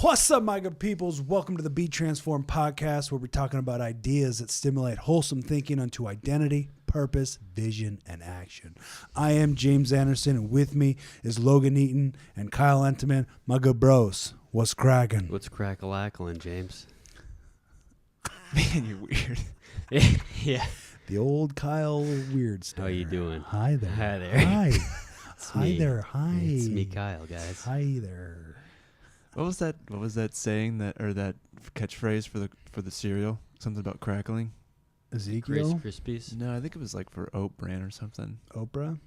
What's up, my good peoples? Welcome to the Be Transformed podcast, where we're talking about ideas that stimulate wholesome thinking unto identity, purpose, vision, and action. I am James Anderson, and with me is Logan Eaton and Kyle Enterman, my good bros. What's cracking? What's crack-a-lackling, James? Man, you're weird. Yeah. The old Kyle weird stuff. How you doing? Hi there. Hi there. Hi. Hi me. there. Hi. It's me, Kyle, guys. Hi there. What was that saying that catchphrase for the cereal? Something about crackling? Ezekiel? Krispies? No, I think it was like for oat bran or something. Oprah?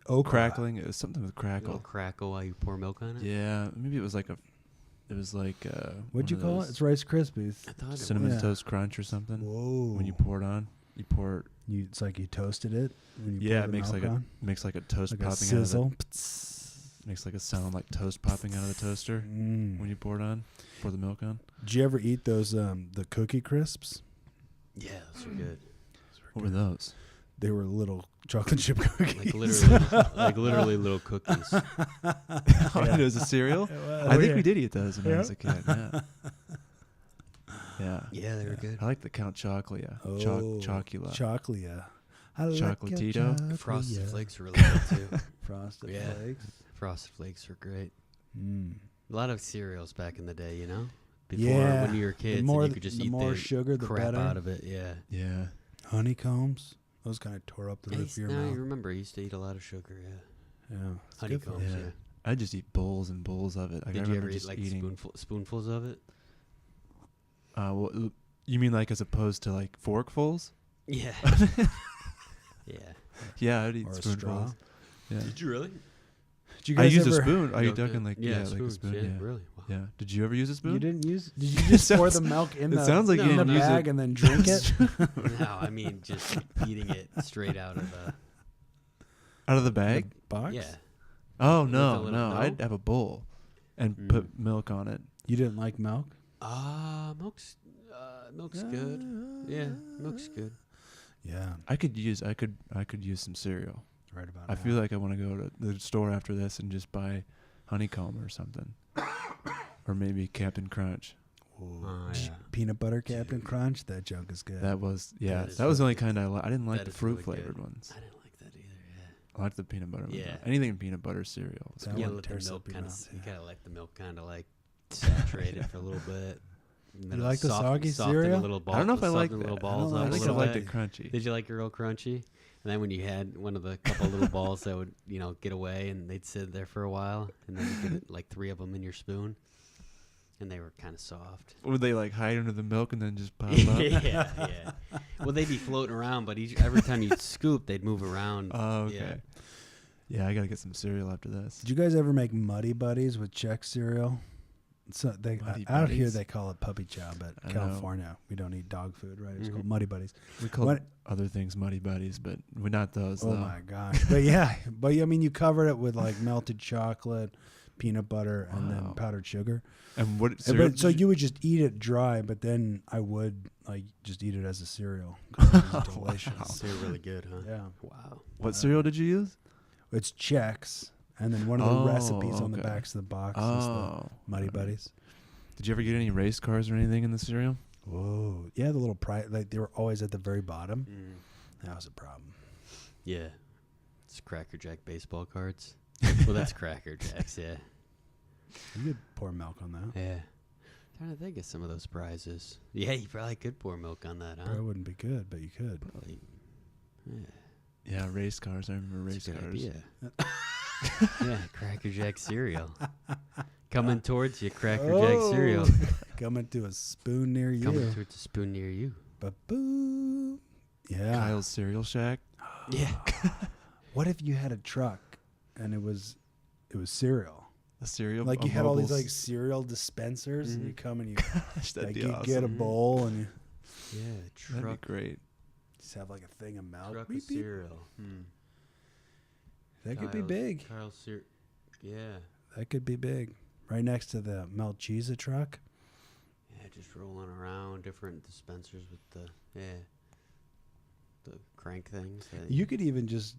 Oh, crackling. It was something with A little crackle. crackle while you pour milk on it? Yeah, maybe it was like What'd you call it? It's Rice Krispies. I thought it Cinnamon Yeah. Toast Crunch or something. Whoa. When you pour it on, It's like you toasted it. When you yeah, pour it the milk makes like a toast like a popping out of sizzle. it. Makes like a sound like toast popping out of the toaster when you pour the milk on. Did you ever eat those the cookie crisps? Yeah, those are good. What were those? They were little chocolate chip cookies. Like literally little cookies. It was a cereal? I think we did eat those when I was a kid. Yeah. Yeah. Yeah, they were good. I like the Count Chocula. Oh, Chocula. Choclia. I like Chocolatito. your Frosted Choclia. Flakes are really good, too. Frosted Yeah. Flakes. Frosted Flakes are great. Mm. A lot of cereals back in the day, you know? Before, Yeah. when you were kids, more and you could just eat more the sugar, the crap better. out of it. Yeah. Yeah. Honeycombs. Those kind of tore up the Yeah, roof of your now mouth. you remember, I used to eat a lot of sugar, yeah. Yeah. It's good for Honeycombs, you. yeah. Yeah. I just eat bowls and bowls of it. Like, I Did you remember ever eat just like eating. spoonfuls of it? Well, you mean like as opposed to like forkfuls? Yeah. Yeah. Yeah, I'd eat Or a spoonfuls. straw. Yeah. Did you really? Did you I guys used ever, a spoon. Are you Okay. talking like like a spoons, spoon? Yeah, Yeah. really? Wow. Yeah. Did you ever use a spoon? You didn't use? Did you just pour the sounds- milk in it the, sounds like you in the didn't use bag it. and then drink it? No, I mean just eating it straight out of the Out of the bag? Box? yeah. Oh With a no, little- no! no? I'd have a bowl and Mm. put milk on it. You didn't like milk? Milk's good. Yeah, milk's good. Yeah. I could use some cereal. Right about I now. feel like I want to go to the store after this and just buy honeycomb or something, or maybe Captain Crunch. Oh, yeah. Peanut butter Captain Crunch. That junk is good. That was That is that was the really only kind I didn't like That the is fruit really flavored good. ones. I didn't like that either. I like the peanut butter. ones. Yeah. Anything in peanut butter cereal. is That good. Yeah, one let the tears milk up your kind of. mouth, You yeah. gotta let the milk kind of like saturate it for a little bit. And then You it'll like the soggy soften cereal? the little ball, I don't know if I like soften the that. little balls I up don't a I think I little liked bit. it crunchy. Did you like it real crunchy? And then when you had one of the couple little balls that would, get away and they'd sit there for a while, and then you get like 3 of them in your spoon, and they were kind of soft. Would they like hide under the milk and then just pop up? yeah. Well, they'd be floating around, but every time you'd scoop, they'd move around. Oh, okay. Yeah, I gotta get some cereal after this. Did you guys ever make Muddy Buddies with Chex cereal? So Muddy out here Buddies? they call it puppy chow, but I know. California we don't eat dog food, right? It's Mhm. called Muddy Buddies. We call What- other things Muddy Buddies, but we're not those. Oh though. my gosh! But yeah, I mean you cover it with like melted chocolate, peanut butter, and then Wow. powdered sugar. And what? And Cereal but, so did you would just eat it dry, but then I would like just eat it as a cereal. 'Cause it was delicious. They're really good, huh? Yeah, Wow. What cereal did you use? it's Chex, and then one of the Oh, recipes on the okay. backs of the box is Oh, the Muddy Buddies. Did you ever get any race cars or anything in the cereal? Whoa, yeah, the little like they were always at the very bottom. Mm. That was a problem. Yeah. It's Cracker Jack baseball cards. Well, that's Cracker Jacks, yeah. You could pour milk on that. Yeah. Trying to think of some of those prizes. Yeah, you probably could pour milk on that, huh? Probably wouldn't be good, but you could. Probably. Yeah. Yeah, race cars. I remember That's race a good cars. idea. Yeah, Cracker Jack cereal. Coming towards you, Cracker Oh. Jack cereal. Coming to a spoon near you. Coming towards a spoon near you. Ba-boo. Yeah. Kyle's Cereal Shack. Yeah. What if you had a truck and it was cereal? A cereal. Like a you had all these mobile like cereal dispensers, and you Mhm. come and you That'd like be you awesome. get a bowl and you Yeah, That'd truck, be great. just have like a thing of milk. truck Beep, of beep. cereal. That could be Kyle's- big. Kyle's cereal. Yeah. That could be big. Right next to the Melchizedek truck. Yeah, just rolling around different dispensers with the crank things. You could even just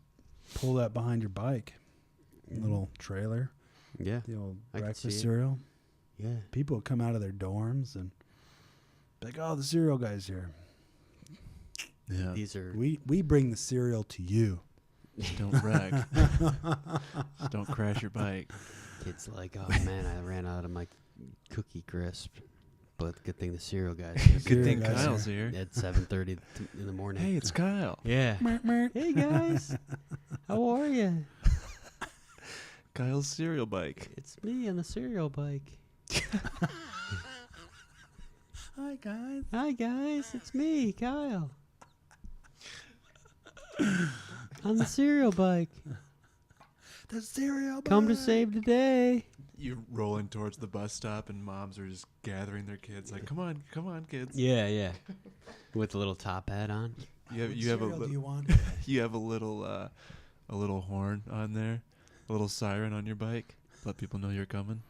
pull that behind your bike. Mhm. Little trailer. Yeah. The old I could see breakfast it. cereal. Yeah. People would come out of their dorms and be like, "Oh, the cereal guy's here." Yeah. These are We bring the cereal to you. Just don't wreck. Just don't crash your bike. kids like, oh man, I ran out of my cookie crisp. But good thing the cereal guy's here. Good thing guys Kyle's here. At 7:30 in the morning. Hey, it's Kyle. Yeah. Hey guys, how are you? Kyle's cereal bike. It's me on the cereal bike. Hi guys. Hi guys, it's me, Kyle. On the cereal bike. The cereal. Come to bike. save the day. You're rolling towards the bus stop, and moms are just gathering their kids. Like, come on, kids. Yeah, yeah. With a little top hat on. You What have a cereal do you want? you have a little horn on there, a little siren on your bike. Let people know you're coming.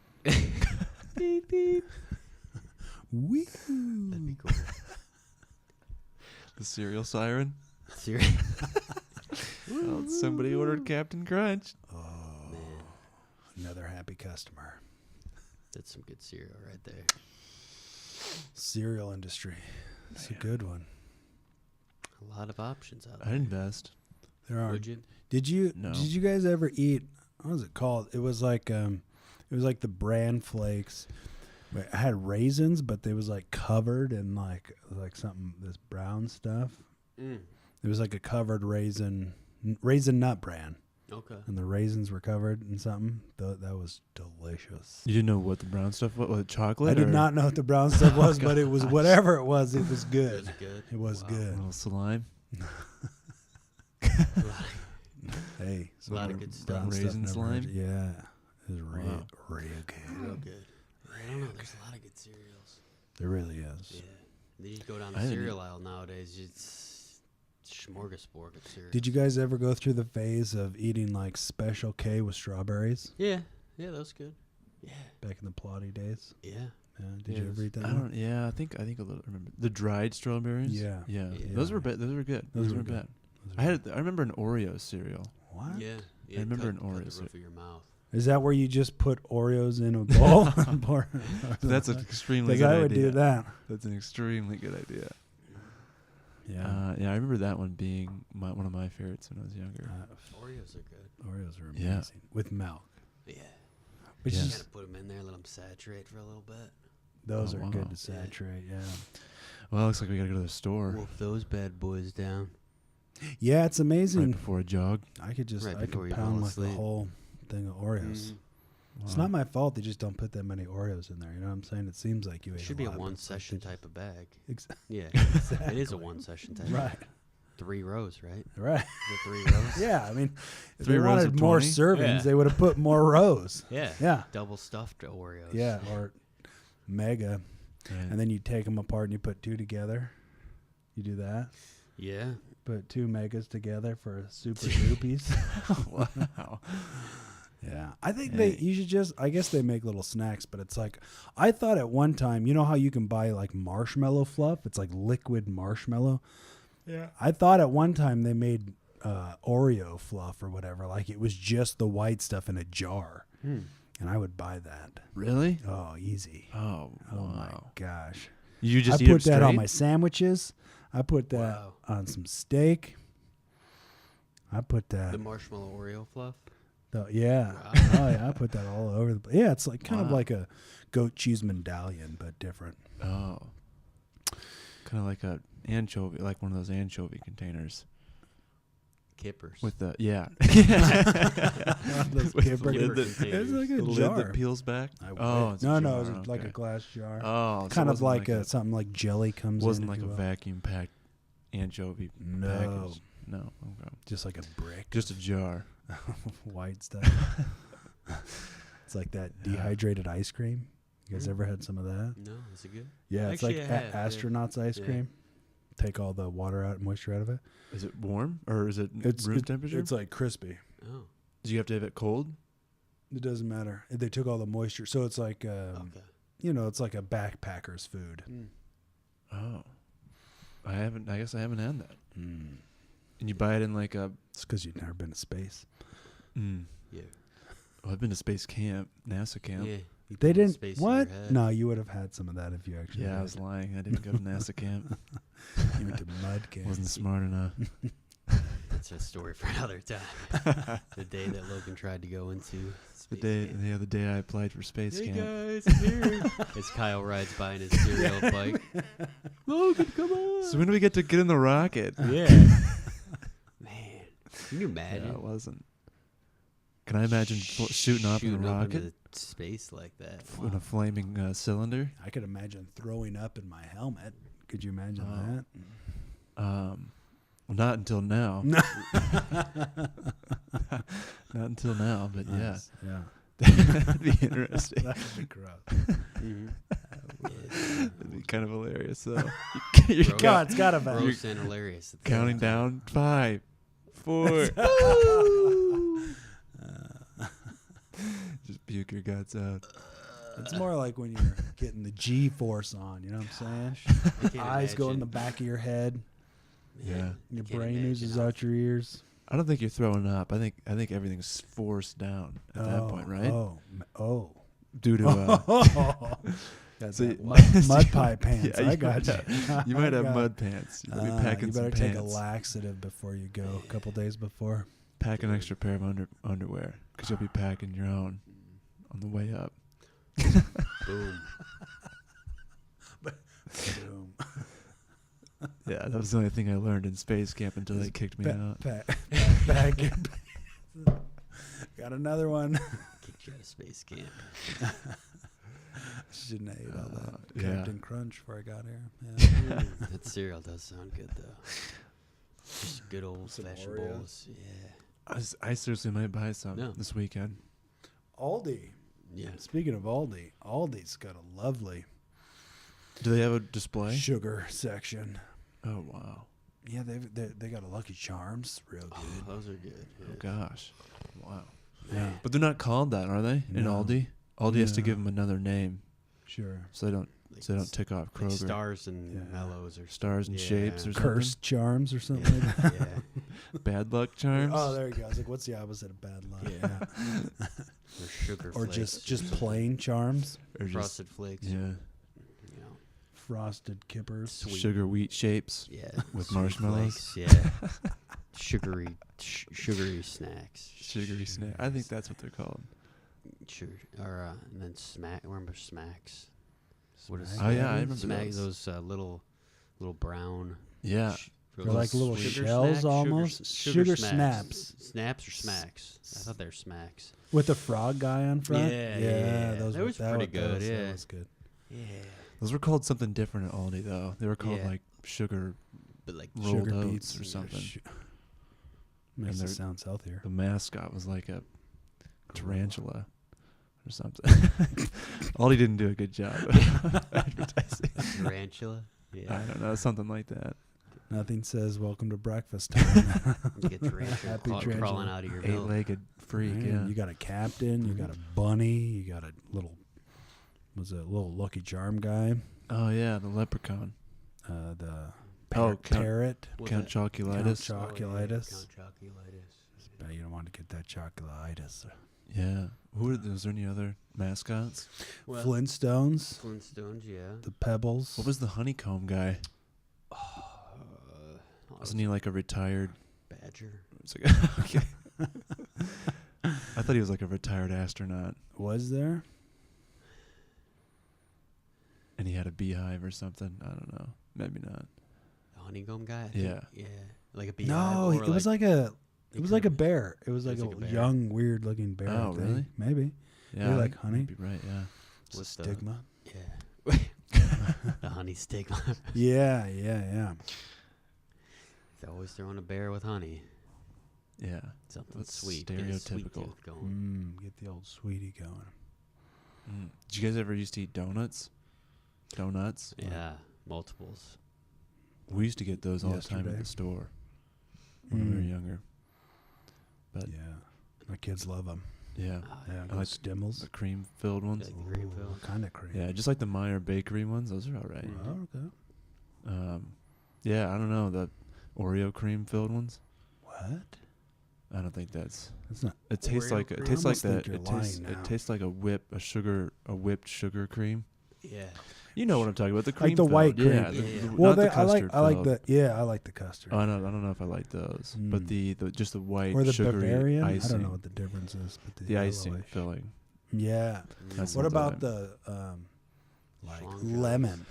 Beep beep. Wee. That'd be cool. The cereal siren. Cereal. Oh, somebody ordered Captain Crunch. Oh, Man, another happy customer. that's some good cereal right there. Cereal industry. It's a Man. good one. A lot of options out I'd there. invest. There are. Would you? Did you No. Did you guys ever eat? What was it called? It was like the bran flakes. It had raisins, but they was like covered in like something, this brown stuff. Mm. It was like a covered raisin nut bran, Okay. and the raisins were covered in something. That was delicious. You didn't know what the brown stuff was? Was it chocolate? I did or not know what the brown stuff was, but it was whatever it was. It was good. That's good. It was Wow. A good. little slime. Hey, A lot of some good stuff. brown Raisin never slime? hurt you. Yeah, it was Wow. real good. Real good. I don't know. There's a lot of good cereals. There really is. Yeah. Then you go down the I didn't cereal aisle nowadays. It's smorgasbord of cereal. Did you guys ever go through the phase of eating like Special K with strawberries Yeah. Yeah, that was good. Yeah. back in the Plotty days? Yeah. Yeah, did Yeah, you ever eat that? I don't. Yeah, I think a little. Remember the dried strawberries? Yeah. Yeah. Yeah. Those were those were good. Those Those, were were good. bad. I remember an Oreo cereal. What? Yeah. I remember an cut Oreo the cereal. roof of your mouth. Is that where you just put Oreos in a bowl? That's an extremely the good guy would idea. do that. That's an extremely good idea. Yeah. Yeah, I remember that one being one of my favorites when I was younger. Oreos are good. Oreos are amazing Yeah. with milk. Yeah. Which Yeah. You is gotta put them in there, let them saturate for a little bit. those Oh, are wow. good to saturate. Yeah. Well, it looks like we gotta go to the store Wolf those bad boys down. Yeah, it's right amazing. before a jog. I could just Right I before could you pound fall like a asleep. whole thing of Oreos. Mhm. It's Wow. not my fault. They just don't put that many Oreos in there. You know what I'm saying? It seems like you ate It should be a lot, but one it's like session they just- type of bag. Ex- Yeah. exactly. It is a one session type. Right. 3 rows, right? Right. The 3 rows? Yeah. I mean, if 3 they rows wanted of more 20? servings, Yeah. they would have put more rows. Yeah. Yeah. Double stuffed Oreos. Yeah. Or mega. Right. And then you take them apart and you put two together. You do that. Yeah. Put two megas together for a super groupies. Wow. Yeah. I think Hey. you should just, I guess they make little snacks, but it's like, I thought at one time, you know how you can buy like marshmallow fluff? It's like liquid marshmallow. Yeah. I thought at one time they made Oreo fluff or whatever. Like it was just the white stuff in a jar. Hmm. And I would buy that. Really? Oh, easy. Oh, Oh my wow. gosh. You just I eat put it that on straight? my sandwiches. I put that Wow. on some steak. I put that. The marshmallow Oreo fluff. Yeah. Wow. Oh yeah, I put that all over the place. Yeah, it's like kind of Wow. like a goat cheese medallion, but different. Oh. Kind of like a anchovy, like one of those anchovy containers Kippers. with the yeah. Those With kipper the lid that- It's like a the lid jar. that peels back. I Oh, wish. it's a no, jar, it's like a okay. glass jar. Oh, so it kind of wasn't like, something like jelly comes wasn't in. like if a you will. vacuum packed anchovy No, package. No, okay. just like a brick, Just a jar. white stuff. It's like that Yeah. dehydrated ice cream. You guys Mm. ever had some of that? No, is it good? Yeah, it's like Actually, I have, yeah. astronauts ice Yeah. cream. Take all the water out, moisture out of it. Is it warm or is it It's room temperature? It's like crispy. Oh. Do you have to have it cold? It doesn't matter. They took all the moisture, so it's like Okay. it's like a backpacker's food. Mm. Oh, I guess I haven't had that. Mm. And you buy it in like a. It's because you've never been to space. Mm. Yeah. Well, I've been to space camp, NASA camp. Yeah. You They put didn't. space in What? your head. No, you would have had some of that if you actually. Yeah, I did. was lying. I didn't go to NASA camp. You went to mud camp. Wasn't smart enough. That's a story for another time. The day that Logan tried to go into The space day, camp. yeah, the day I applied for space Hey camp. guys, I'm here. As Kyle rides by in his serial bike. Logan, come on. So when do we get to get in the rocket? Yeah. Man, can you imagine? Yeah, it wasn't. Can I imagine shooting off in a rocket into space like that? in a flaming cylinder? I could imagine throwing up in my helmet. Could you imagine that? Well, not until now. No. Not until now, but Nice. Yeah. that'd be interesting. That would be gross. Mhm. That'd be kind of hilarious, though. You're God, it's got to be. gross and hilarious. at the Counting same time. down 5, 4. Just puke your guts out. It's more like when you're getting the G-force on. You know what I'm I saying? can't Eyes go in imagine. the back of your head. Yeah. Man, Your I can't brain imagine oozes how- out your ears. I don't think you're throwing up. I think everything's forced down at that point, right? Oh. Due to That's So that you- mud pie pants. Yeah, I got you. you might have I got- mud pants. You'll be packing you some better take a pants. laxative before you go. A couple days before. Pack an extra pair of underwear because you'll be packing your own on the way up. Boom. Boom. Yeah, that was the only thing I learned in space camp until they kicked me out. Back. Got another one. Kicked you out of space camp. Shouldn't have ate all that yeah. Captain Crunch before I got here. Yeah. That cereal does sound good though. Just good old Some fashioned Oreos. bowls. Yeah. I seriously might buy some No. this weekend. Aldi. Yeah. Speaking of Aldi, Aldi's got a lovely Do they have a display? sugar section. Oh, wow. Yeah, they got a Lucky Charms, real Oh, good. those are good. Oh, Yeah. gosh. Wow. Yeah, But they're not called that, are they? In No. Aldi? Aldi has to No. give them another name sure. so they don't tick off like Kroger. stars and Yeah. mellows or Stars and yeah. shapes or something. Cursed Charms or something like that. Yeah. Bad luck charms. Oh, there you go. I was like, what's the opposite of bad luck? Yeah. Or sugar Or flakes. just something. plain charms, or just, frosted flakes. yeah, You know, frosted kippers. sweet. sugar wheat shapes. Yeah. with sweet marshmallows. flakes, yeah. Sugary snacks. Sugary snack. I think that's what they're called. Sugar. Or and then smack. Remember smacks? What is Smack Oh, yeah, I Daddies? remember smack? those. Those little brown. Yeah. They're like little sugar shells snacks? almost. Sugar snaps. Snaps or smacks? I thought they were smacks. With the frog guy on front. Yeah. Those That were- was pretty good, That yeah. was good. Yeah. Those were called something different at Aldi, though. They were called, Yeah. like, sugar But like rolled Sugar oats beets or something. Makes it they're- sound healthier. The mascot was like a tarantula or something. Aldi didn't do a good job of advertising. tarantula. Yeah. I don't know, something like that. Nothing says welcome to breakfast time. You get tarantula Happy crawling tarantula. out of your milk. 8-legged freak, Man, yeah. You got a captain, you got a bunny, you got a little little Lucky Charm guy, Oh, yeah, the leprechaun. the Count- parrot. What's Count that? Choculatus. Count Choculatus. Count Choculatus. Bet you don't want to get that chocolatus. Yeah. Was there any other mascots? Well, Flintstones, Flintstones, yeah. the Pebbles. What was the honeycomb guy? Wasn't he like a retired? Badger? It's like, okay. I thought he was like a retired astronaut, Was there? and he had a beehive or something. I don't know. Maybe not. The honeycomb guy? I Yeah. think, yeah. Like a beehive. No, or it was like a. It was like a could've- bear. It was like was like a a bear. young, weird-looking bear. Oh, I think. really? Maybe. Yeah, like I honey? might be right. Yeah. It's a With the- stigma. Yeah. The honey stigma. Yeah. They're always throwing a bear with honey. Yeah. Something That's sweet. Get a sweet stereotypical. tooth going. Get the old sweetie going. Did you guys ever used to eat donuts? Donuts? Yeah. Multiples. We used to get those all the time Yesterday. at the store when we were Mm. younger. But Yeah, my kids love them. yeah, Ah, Yeah, I like Stimmels. the cream-filled ones. like the cream filled. What kind of cream? Yeah, just like the Meyer Bakery ones. Those are all right. Oh, okay. Yeah, I don't know, the Oreo cream-filled ones. What? I don't think that's. It's not. It tastes Oreo like cream? it tastes I like almost think that. you're It tastes. lying now. It tastes like a whipped sugar cream. Yeah. You know what I'm talking about? The cream Like the white filled. cream. Yeah. Yeah. Well, not the I like. custard I like filled. the. Yeah, I like the custard. Oh, no, I don't know if I like those, but Mm. the just the white or the sugary Bavarian. icing. I don't know what the difference is, but the icing yellowish. filling. Yeah. That's What what about I- the like Schlong lemon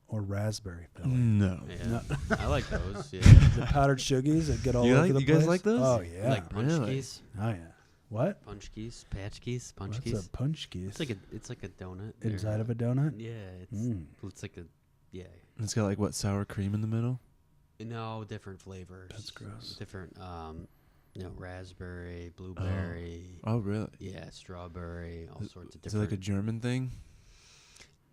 or raspberry filling? No. Yeah. No. I like those. Yeah. The powdered sugies that get all You over like- the you place. guys like those? Oh yeah. Like Really? punchkis. Oh yeah. What? Punchkis, patchkis, What's punchkis. a punchkis? It's like a donut. Inside of a donut. Yeah, Mm. it's like a yeah. It's got like what, sour cream in the middle? No, different flavors. That's gross. Different raspberry, blueberry. Oh, really? Yeah, strawberry, all sorts of Is it like different. a German thing?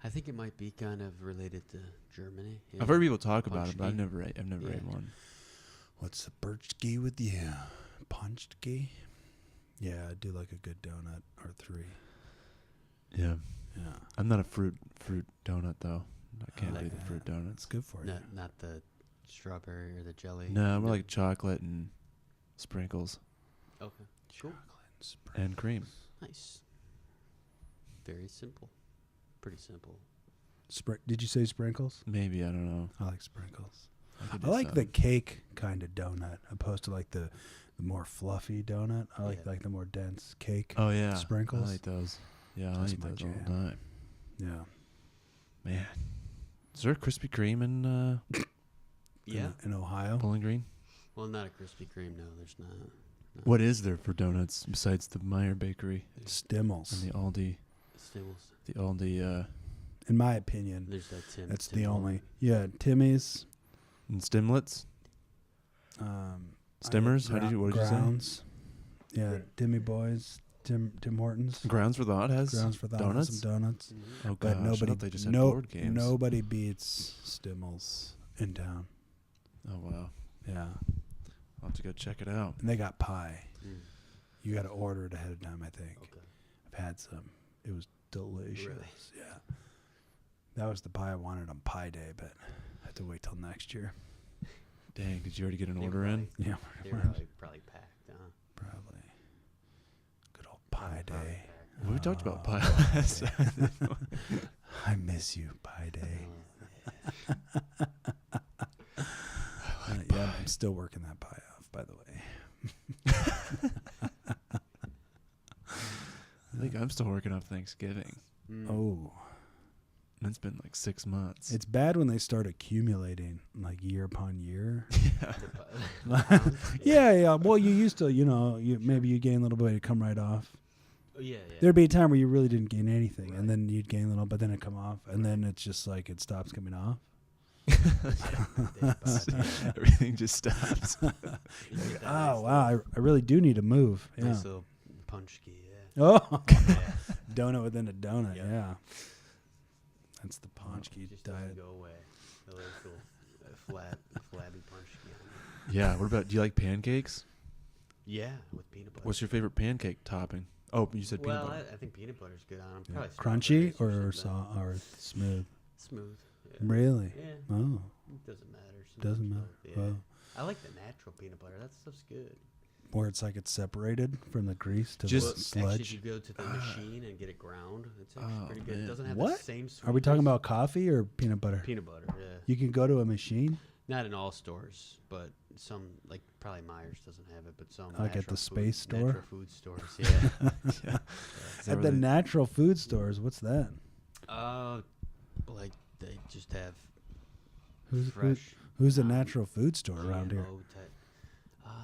I think it might be kind of related to Germany. Yeah. I've heard people talk about it, but I've Punchki. never ate Yeah. one. What's the birchki with you? Punchki? Yeah, I do like a good donut or three. Yeah. Yeah. I'm not a fruit donut though. I can't like do the that. fruit donuts. It's good for you. Not the strawberry or the jelly. No, more like chocolate and sprinkles Okay. Cool. and cream. Nice. Very simple. Pretty simple. Did you say sprinkles? Maybe, I don't know. I like sprinkles. could I do like some. the cake kind of donut opposed to like the more fluffy donut. I like Yeah. the more dense cake. Oh yeah, sprinkles. I like those. Yeah, I That's like my those all the jam. time. Yeah. Man, is there a Krispy Kreme in Yeah. In Ohio. Bowling Green? Well, not a Krispy Kreme. No, there's not. No. What is there for donuts besides the Meyer Bakery Stimmels. and the Aldi? Stimulus. The Aldi In my opinion, There's that Tim. that's Tim the Hortons. only. Yeah, Timmy's. and Stimlets. Stimmers? How did you- what did you say? Grounds. Yeah, Timmy Boys. Tim Hortons. Grounds for Thought has Grounds for Thought has donuts. some donuts. Mhm. Oh But gosh, I nobody, thought they just had board games. nobody beats Stimmels in town. Oh wow, Yeah, I'll have to go check it out. and they got pie. Mm. You got to order it ahead of time. I think. Okay. I've had some. It was delicious. Really? Yeah, that was the pie I wanted on Pie Day, but I have to wait till next year. Dang, did you already get an They order were in? probably- Yeah, They were probably packed, huh? probably. Good old Pie Probably Day. packed. We talked about Oh, pie Pie last Day. time. I miss you, Pie Day. Yeah, I'm still working that pie off, by the way. I think I'm still working off Thanksgiving. Mm. Oh, And it's been like 6 months. it's bad when they start accumulating like year upon year. yeah. The pounds? Yeah. Well, you used to, maybe you gain a little bit, it'd come right off. Oh, yeah. There'd be a time where you really didn't gain anything, and then you'd gain a little, but then it'd come off, and then it's just like it stops coming off. Everything just stops. Oh wow, I really do need to move. Yeah. Nice little punchki, yeah. Oh, Yeah. donut within a donut. Yep. Yeah. That's the Ponchki Just diet. doesn't go away. A little flabby punchki. Yeah. What about? Do you like pancakes? Yeah, with peanut butter. What's your favorite pancake topping? Oh, you said peanut Well, butter. I think peanut butter's good on them. Yeah. Probably Crunchy strawberries or something. or smooth? Smooth. Yeah. Really? Yeah. Oh, It doesn't matter. doesn't Sometimes, matter. but, Yeah. Oh. I like the natural peanut butter. That stuff's good. Where it's like it's separated from the grease to Just- the Actually, if sludge. you go to the machine and get it ground, it's actually Oh, pretty good. man. It doesn't have What? the same Are we talking sweetness. about coffee or peanut butter? Peanut butter, yeah. You can go to a machine. Not in all stores, but some, like probably Myers doesn't have it, but some Like at the natural space store? natural food stores, yeah. Yeah. Is that At where the they- natural food stores, what's that? Like they just have Who's fresh. a natural food store around here? GMO type.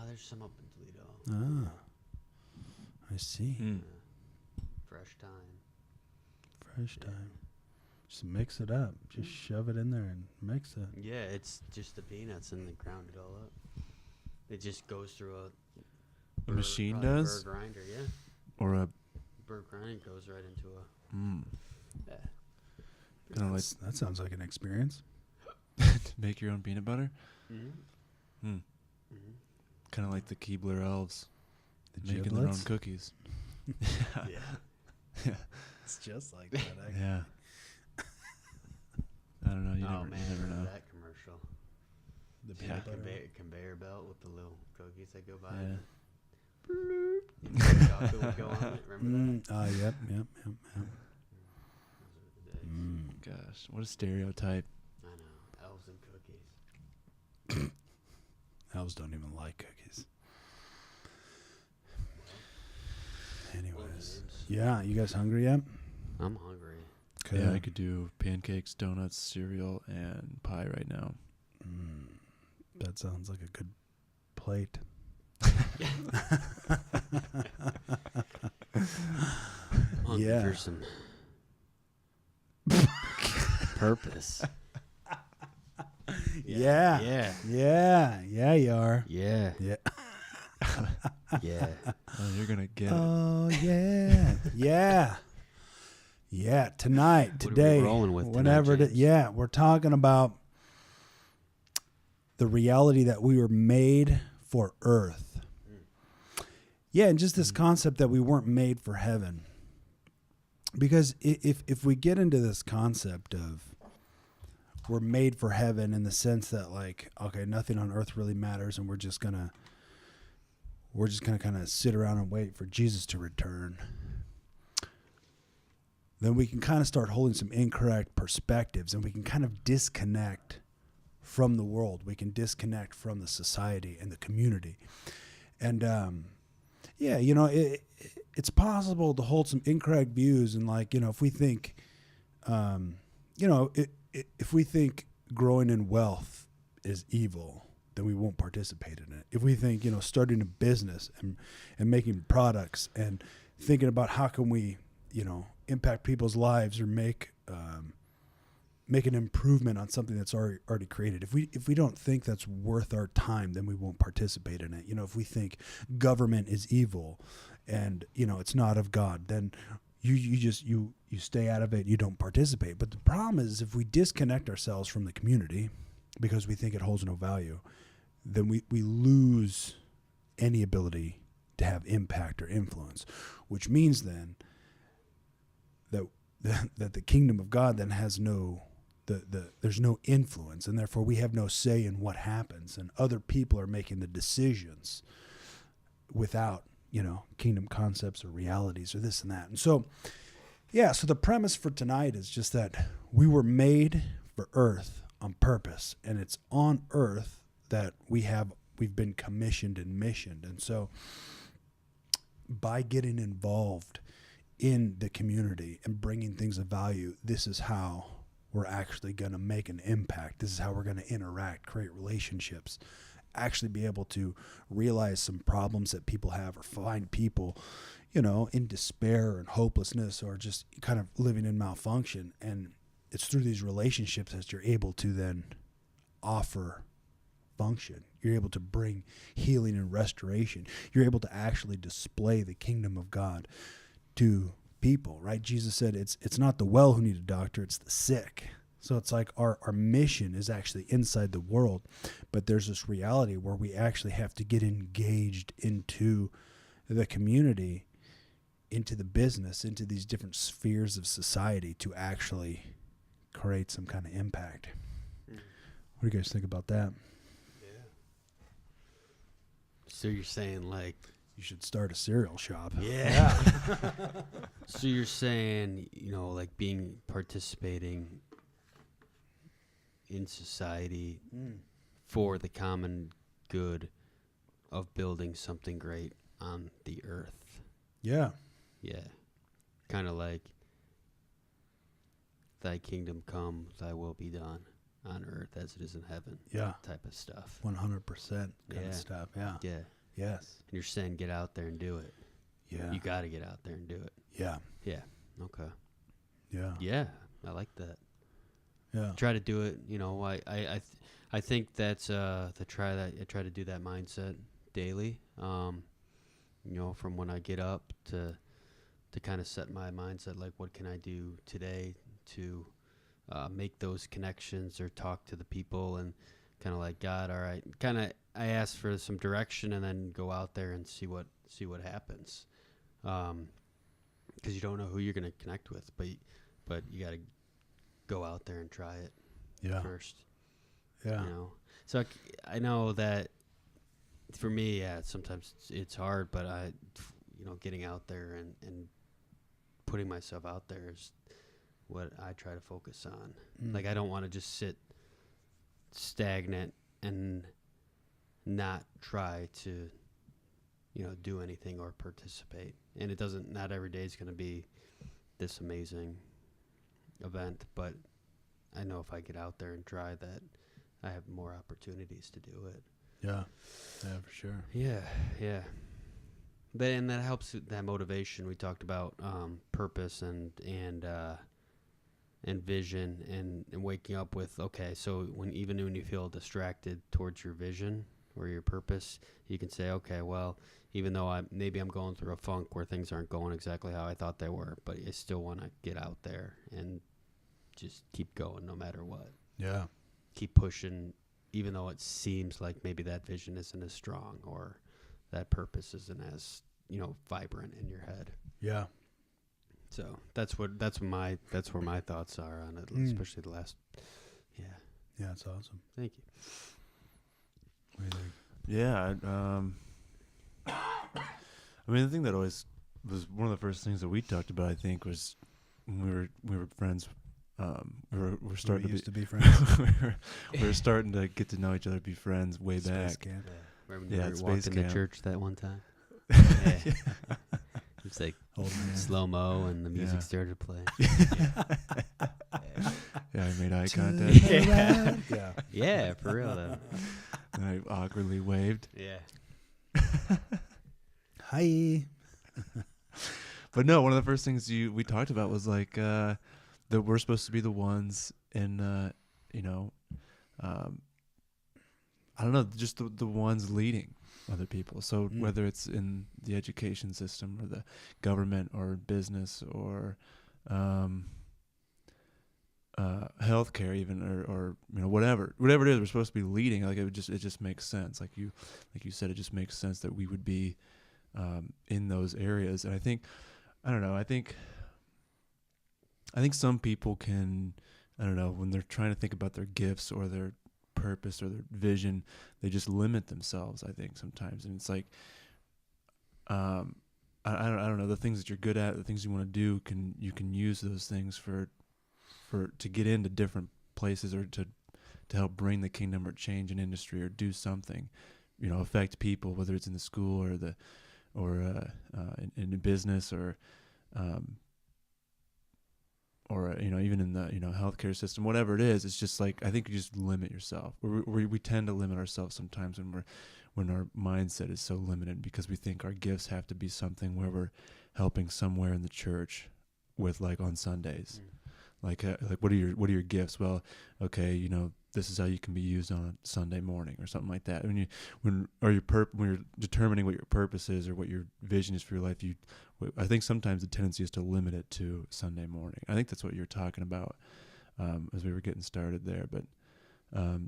There's some up in Toledo. Ah, I see. Mm. Fresh time. Fresh time. Just mix it up. Just shove it in there and mix it. Yeah, it's just the peanuts and they ground it all up. It just goes through A machine probably does? A burr grinder, yeah. Or a Burr grinder goes right into a. mm, Yeah. kind of like That sounds like an experience. to make your own peanut butter. Mm-hmm. Mm. Mm-hmm. Kind of like the Keebler elves The making their own giblets? cookies. Yeah. Yeah. It's just like that. Yeah. I don't know. You Oh never, man, you never remember know. that commercial. The Yeah. peanut butter. Conveyor belt with the little cookies that go by. Yeah. Chocolate would go on it. Remember that? Yep. Gosh, what a stereotype. I know. Elves and cookies. Elves don't even like cookies. Anyways, yeah, you guys hungry yet? I'm hungry. Okay. Yeah, I could do pancakes, donuts, cereal, and pie right now. That sounds like a good plate. Hungry Yeah. for some purpose. Yeah. Yeah, you are. Yeah. Yeah. Yeah. Oh, you're gonna get it. Oh, yeah. Yeah, tonight, What are we today, rolling with tonight, whenever it is. James? Yeah, we're talking about the reality that we were made for earth. Yeah, and just this concept that we weren't made for heaven. Because if we get into this concept of we're made for heaven in the sense that, like, okay, nothing on earth really matters, and we're just gonna kind of sit around and wait for Jesus to return, then we can kind of start holding some incorrect perspectives, and we can kind of disconnect from the world. We can disconnect from the society and the community. And yeah, you know, it's possible to hold some incorrect views, and, like, you know, if we think, you know, if we think growing in wealth is evil, then we won't participate in it. If we think, you know, starting a business and making products and thinking about how can we, you know, impact people's lives or make an improvement on something that's already created. If we don't think that's worth our time, then we won't participate in it. You know, if we think government is evil and, you know, it's not of God, then you stay out of it. You don't participate. But the problem is, if we disconnect ourselves from the community because we think it holds no value, then we lose any ability to have impact or influence, which means then that the kingdom of God then has there's no influence, and therefore we have no say in what happens, and other people are making the decisions without, you know, kingdom concepts or realities or this and that. And so, yeah, so the premise for tonight is just that we were made for earth on purpose, and it's on earth that we've been commissioned and missioned. And so by getting involved in the community and bringing things of value, this is how we're actually going to make an impact. This is how we're going to interact, create relationships, actually be able to realize some problems that people have, or find people, you know, in despair and hopelessness, or just kind of living in malfunction. And it's through these relationships that you're able to then offer function. You're able to bring healing and restoration. You're able to actually display the kingdom of God to people, right? Jesus said it's not the well who need a doctor, it's the sick. So it's like our mission is actually inside the world, but there's this reality where we actually have to get engaged into the community, into the business, into these different spheres of society to actually create some kind of impact. What do you guys think about that? So you're saying, like, You should start a cereal shop. yeah. So you're saying, you know, like participating in society for the common good of building something great on the earth. Yeah. Yeah. Kind of like, thy kingdom come, thy will be done on earth as it is in heaven. Yeah. Type of stuff. 100% kind Yeah. of stuff. Yeah. Yeah. Yes. And you're saying get out there and do it. Yeah. You got to get out there and do it. Yeah. Yeah. Okay. Yeah. Yeah. I like that. Yeah. Try to do it. You know, I think that's I try to do that mindset daily. You know, from when I get up to kind of set my mindset, like, what can I do today to make those connections or talk to the people, and kind of like, God, all right, kind of I ask for some direction and then go out there and see what happens, because you don't know who you're going to connect with, but you got to go out there and try it Yeah. first. Yeah. You know, so I know that for me, yeah, sometimes it's hard, but getting out there and putting myself out there is what I try to focus on. Like, I don't want to just sit stagnant and not try to, do anything or participate. And not every day is going to be this amazing event, but I know if I get out there and try that, I have more opportunities to do it. Yeah, for sure. Yeah. And that helps with that motivation. We talked about purpose and vision and waking up with, okay, so even when you feel distracted towards your vision or your purpose, you can say, okay, well, even though I'm going through a funk where things aren't going exactly how I thought they were, but I still want to get out there and just keep going no matter what. Yeah. Keep pushing, even though it seems like maybe that vision isn't as strong or that purpose isn't as, vibrant in your head. Yeah. So that's where my thoughts are on it, especially the last. Yeah. Yeah, it's awesome. Thank you. What do you think? Yeah. I mean, the thing that always was one of the first things that we talked about, I think, was when we were friends. We're starting to be friends. we were starting to get to know each other, be friends way Space back. Camp. Yeah. Remember when Space we walked into camp. church that one time? Yeah. It's like Old man. slow-mo and the music Yeah. started playing. Yeah, I made eye To contact. the right. Yeah. Yeah, for real though. And I awkwardly waved. Yeah. Hi. But no, one of the first things we talked about was like that we're supposed to be the ones in, I don't know, just the ones leading other people. So whether it's in the education system or the government or business or healthcare even or whatever it is, we're supposed to be leading. Like it just makes sense. Like you said, it just makes sense that we would be in those areas. And I think some people can, I don't know, when they're trying to think about their gifts or their purpose or their vision, they just limit themselves, I think, sometimes. And it's like, I don't know, the things that you're good at, the things you want to do, you can use those things to get into different places or to help bring the kingdom or change an industry or do something, affect people, whether it's in the school or in business or even in the healthcare system, whatever it is. It's just like, I think you just limit yourself. We tend to limit ourselves sometimes when our mindset is so limited, because we think our gifts have to be something where we're helping somewhere in the church with, like, on Sundays. Like what are your gifts? Well, okay, this is how you can be used on a Sunday morning or something like that. When you're determining what your purpose is or what your vision is for your life, I think sometimes the tendency is to limit it to Sunday morning. I think that's what you're talking about as we were getting started there. But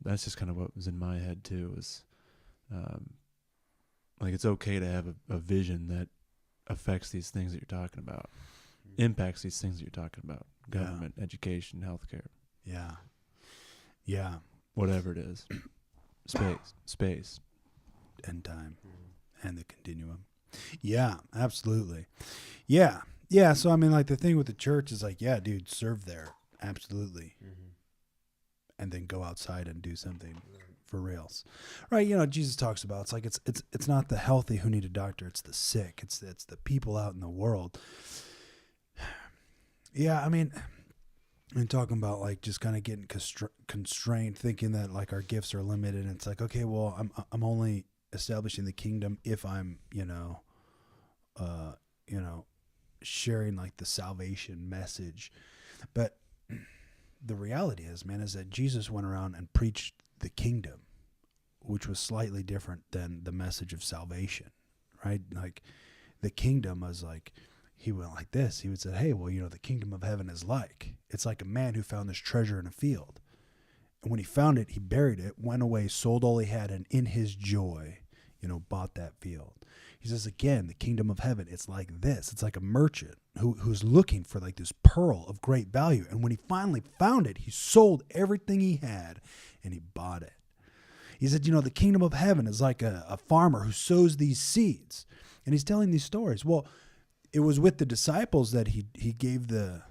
that's just kind of what was in my head too. Was like, it's okay to have a vision that affects these things that you're talking about, impacts these things that you're talking about: government, education, healthcare. Yeah. Yeah. Whatever it is. Space. And time. And the continuum. Yeah, absolutely. Yeah. Yeah. So, I mean, like, the thing with the church is like, yeah, dude, serve there. Absolutely. And then go outside and do something for reals. Right. Jesus talks about, it's like, it's not the healthy who need a doctor. It's the sick. It's the people out in the world. Yeah. I mean, and talking about, like, just kind of getting constrained, thinking that, like, our gifts are limited. And it's like, okay, well, I'm only establishing the kingdom if I'm, sharing, like, the salvation message. But the reality is, man, is that Jesus went around and preached the kingdom, which was slightly different than the message of salvation, right? Like, the kingdom was like, he went like this. He would say, hey, well, the kingdom of heaven is like, it's like a man who found this treasure in a field. And when he found it, he buried it, went away, sold all he had, and in his joy, bought that field. He says, again, the kingdom of heaven, it's like this. It's like a merchant who's looking for, like, this pearl of great value. And when he finally found it, he sold everything he had and he bought it. He said, the kingdom of heaven is like a farmer who sows these seeds. And he's telling these stories. Well, it was with the disciples that he gave the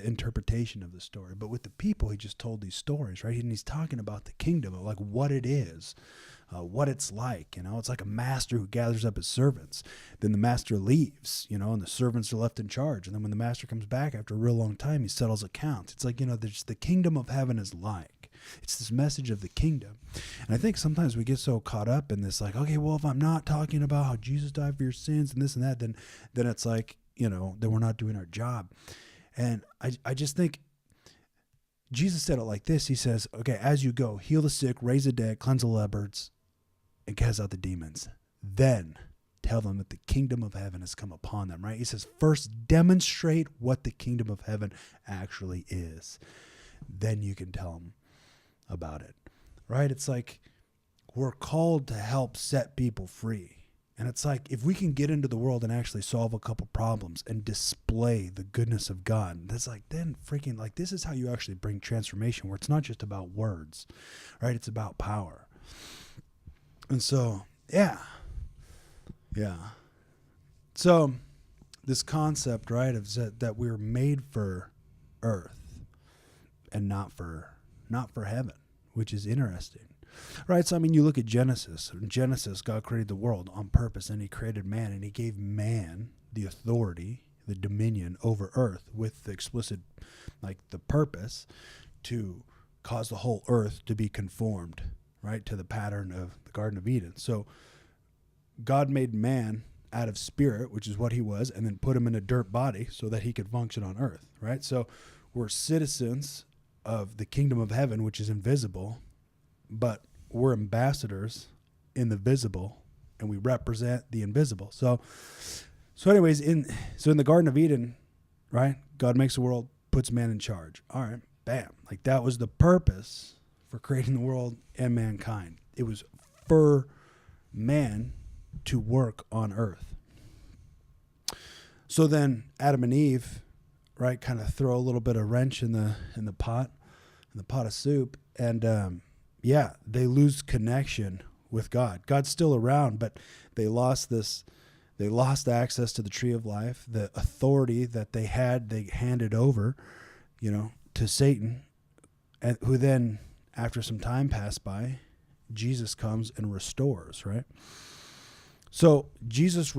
interpretation of the story. But with the people, he just told these stories, right? And he's talking about the kingdom, of like what it is, what it's like. It's like a master who gathers up his servants. Then the master leaves, and the servants are left in charge. And then when the master comes back after a real long time, he settles accounts. It's like, there's the kingdom of heaven is like. It's this message of the kingdom. And I think sometimes we get so caught up in this, like, okay, well, if I'm not talking about how Jesus died for your sins and this and that, then it's like, then we're not doing our job. And I just think Jesus said it like this. He says, okay, as you go, heal the sick, raise the dead, cleanse the lepers, and cast out the demons. Then tell them that the kingdom of heaven has come upon them, right? He says, first demonstrate what the kingdom of heaven actually is. Then you can tell them about it, right? It's like we're called to help set people free. And it's like, if we can get into the world and actually solve a couple problems and display the goodness of God, that's like, then freaking like, this is how you actually bring transformation, where it's not just about words, right? It's about power. And so, yeah. So this concept, right, of that we're made for earth and not for heaven, which is interesting. Right, so you look at Genesis. In Genesis, God created the world on purpose, and he created man, and he gave man the authority, the dominion over earth, with the explicit, like the purpose to cause the whole earth to be conformed, right, to the pattern of the Garden of Eden. So God made man out of spirit, which is what he was, and then put him in a dirt body so that he could function on earth, right? So we're citizens of the kingdom of heaven, which is invisible, but we're ambassadors in the visible, and we represent the invisible. So anyways, in the Garden of Eden, right, God makes the world, puts man in charge. All right, bam. Like that was the purpose for creating the world and mankind. It was for man to work on earth. So then Adam and Eve, right, kind of throw a little bit of wrench in the pot of soup, and they lose connection with God. God's still around, but they lost access to the tree of life. The authority that they had, they handed over, to Satan, and who then, after some time passed by, Jesus comes and restores, right? So Jesus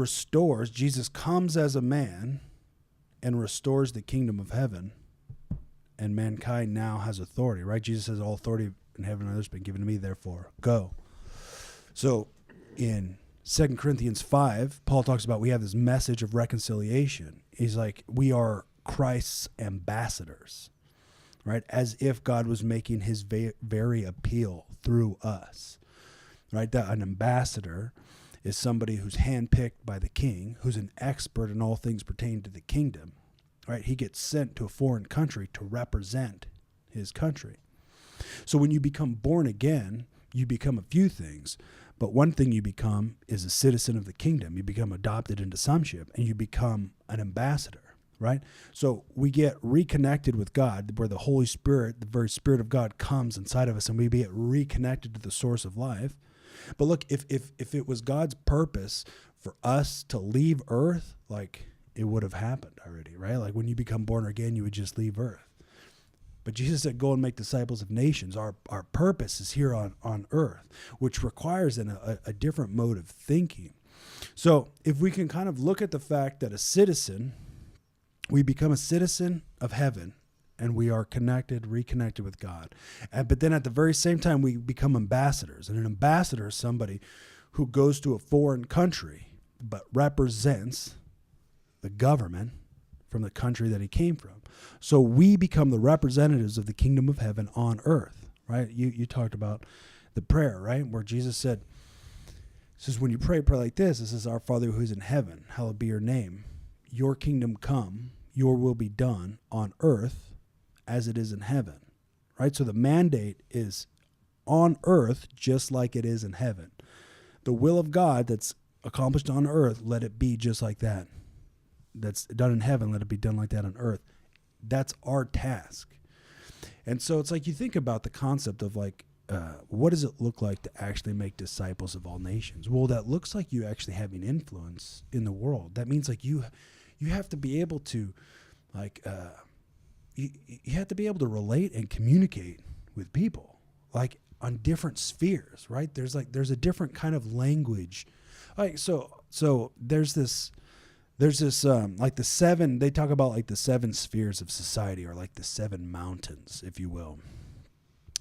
comes as a man and restores the kingdom of heaven, and mankind now has authority, right? Jesus says, all authority in heaven and earth has been given to me, therefore go. So in 2 Corinthians 5, Paul talks about we have this message of reconciliation. He's like, we are Christ's ambassadors, right? As if God was making his very appeal through us, right? That an ambassador is somebody who's handpicked by the king, who's an expert in all things pertaining to the kingdom, right? He gets sent to a foreign country to represent his country. So when you become born again, you become a few things, but one thing you become is a citizen of the kingdom. You become adopted into sonship, and you become an ambassador, right? So we get reconnected with God, where the Holy Spirit, the very Spirit of God, comes inside of us, and we get reconnected to the source of life. But look, if it was God's purpose for us to leave earth, like it would have happened already, right? Like when you become born again, you would just leave earth. But Jesus said, go and make disciples of nations. Our purpose is here on earth, which requires a different mode of thinking. So if we can kind of look at the fact that we become a citizen of heaven, and we are reconnected with God. But then at the very same time, we become ambassadors. And an ambassador is somebody who goes to a foreign country, but represents the government from the country that he came from. So we become the representatives of the kingdom of heaven on earth, right? You talked about the prayer, right? Where Jesus says, when you pray like this, it says, our Father who is in heaven, hallowed be your name. Your kingdom come, your will be done on earth as it is in heaven, right? So the mandate is on earth just like it is in heaven. The will of God that's accomplished on earth, let it be just like that. That's done in heaven, let it be done like that on earth. That's our task. And so it's like you think about the concept of like what does it look like to actually make disciples of all nations? Well, that looks like you actually having influence in the world. That means like you have to be able to like you have to be able to relate and communicate with people like on different spheres, right? There's a different kind of language. Like so there's this like the seven, they talk about like the seven spheres of society, or like the seven mountains, if you will.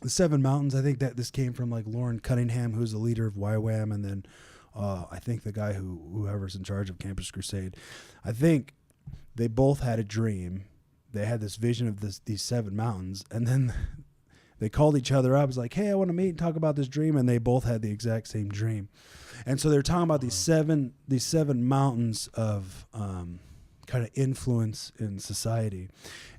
The seven mountains, I think that this came from like Lauren Cunningham, who's the leader of YWAM, and then I think the guy whoever's in charge of Campus Crusade. I think they both had a dream. They had this vision of these seven mountains, and then they called each other up. It was like, hey, I want to meet and talk about this dream, and they both had the exact same dream. And so they're talking about these seven mountains of kind of influence in society.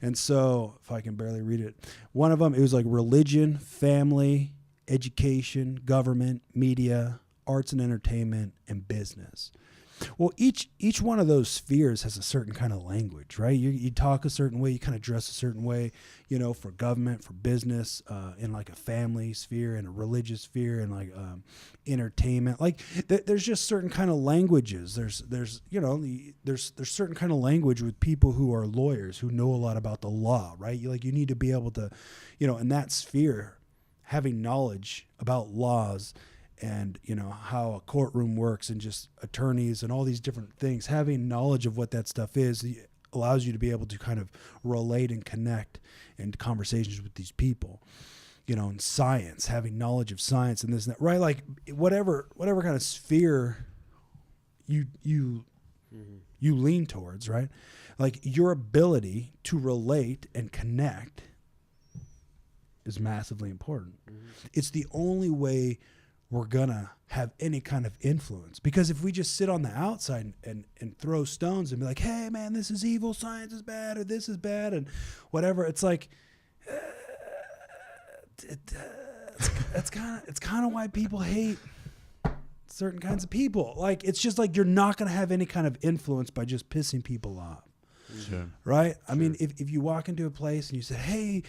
And so, if I can barely read it, one of them, it was like religion, family, education, government, media, arts and entertainment, and business. Well, each one of those spheres has a certain kind of language, right? You talk a certain way, you kind of dress a certain way, you know, for government, for business, in like a family sphere, and a religious sphere, and like entertainment. Like there's just certain kind of languages. There's you know, there's certain kind of language with people who are lawyers who know a lot about the law, right? You need to be able to, you know, in that sphere, having knowledge about laws, and you know how a courtroom works, and just attorneys and all these different things, having knowledge of what that stuff is allows you to be able to kind of relate and connect in conversations with these people. You know, in science, having knowledge of science and this and that, right? Like whatever kind of sphere you lean towards, right? Like your ability to relate and connect is massively important. It's the only way we're gonna have any kind of influence. Because if we just sit on the outside and throw stones and be like, hey man, this is evil, science is bad, or this is bad, and whatever, it's like it's kind of why people hate certain kinds of people. Like it's just like you're not gonna have any kind of influence by just pissing people off. Sure. Right? I mean, if you walk into a place and you say, hey,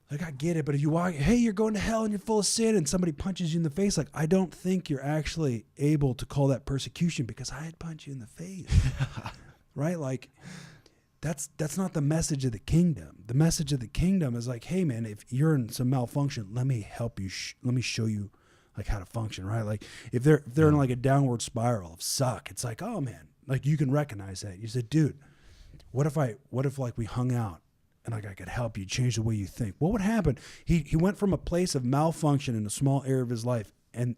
like, I get it, but if you walk, hey, you're going to hell and you're full of sin, and somebody punches you in the face, like, I don't think you're actually able to call that persecution, because I'd punch you in the face. Right? Like, that's not the message of the kingdom. The message of the kingdom is like, hey, man, if you're in some malfunction, let me help you. Let me show you, like, how to function, right? Like, if they're in, like, a downward spiral of suck, it's like, oh, man, like, you can recognize that. You said, dude, what if like, we hung out? And like I could help you change the way you think. What would happen? He went from a place of malfunction in a small area of his life and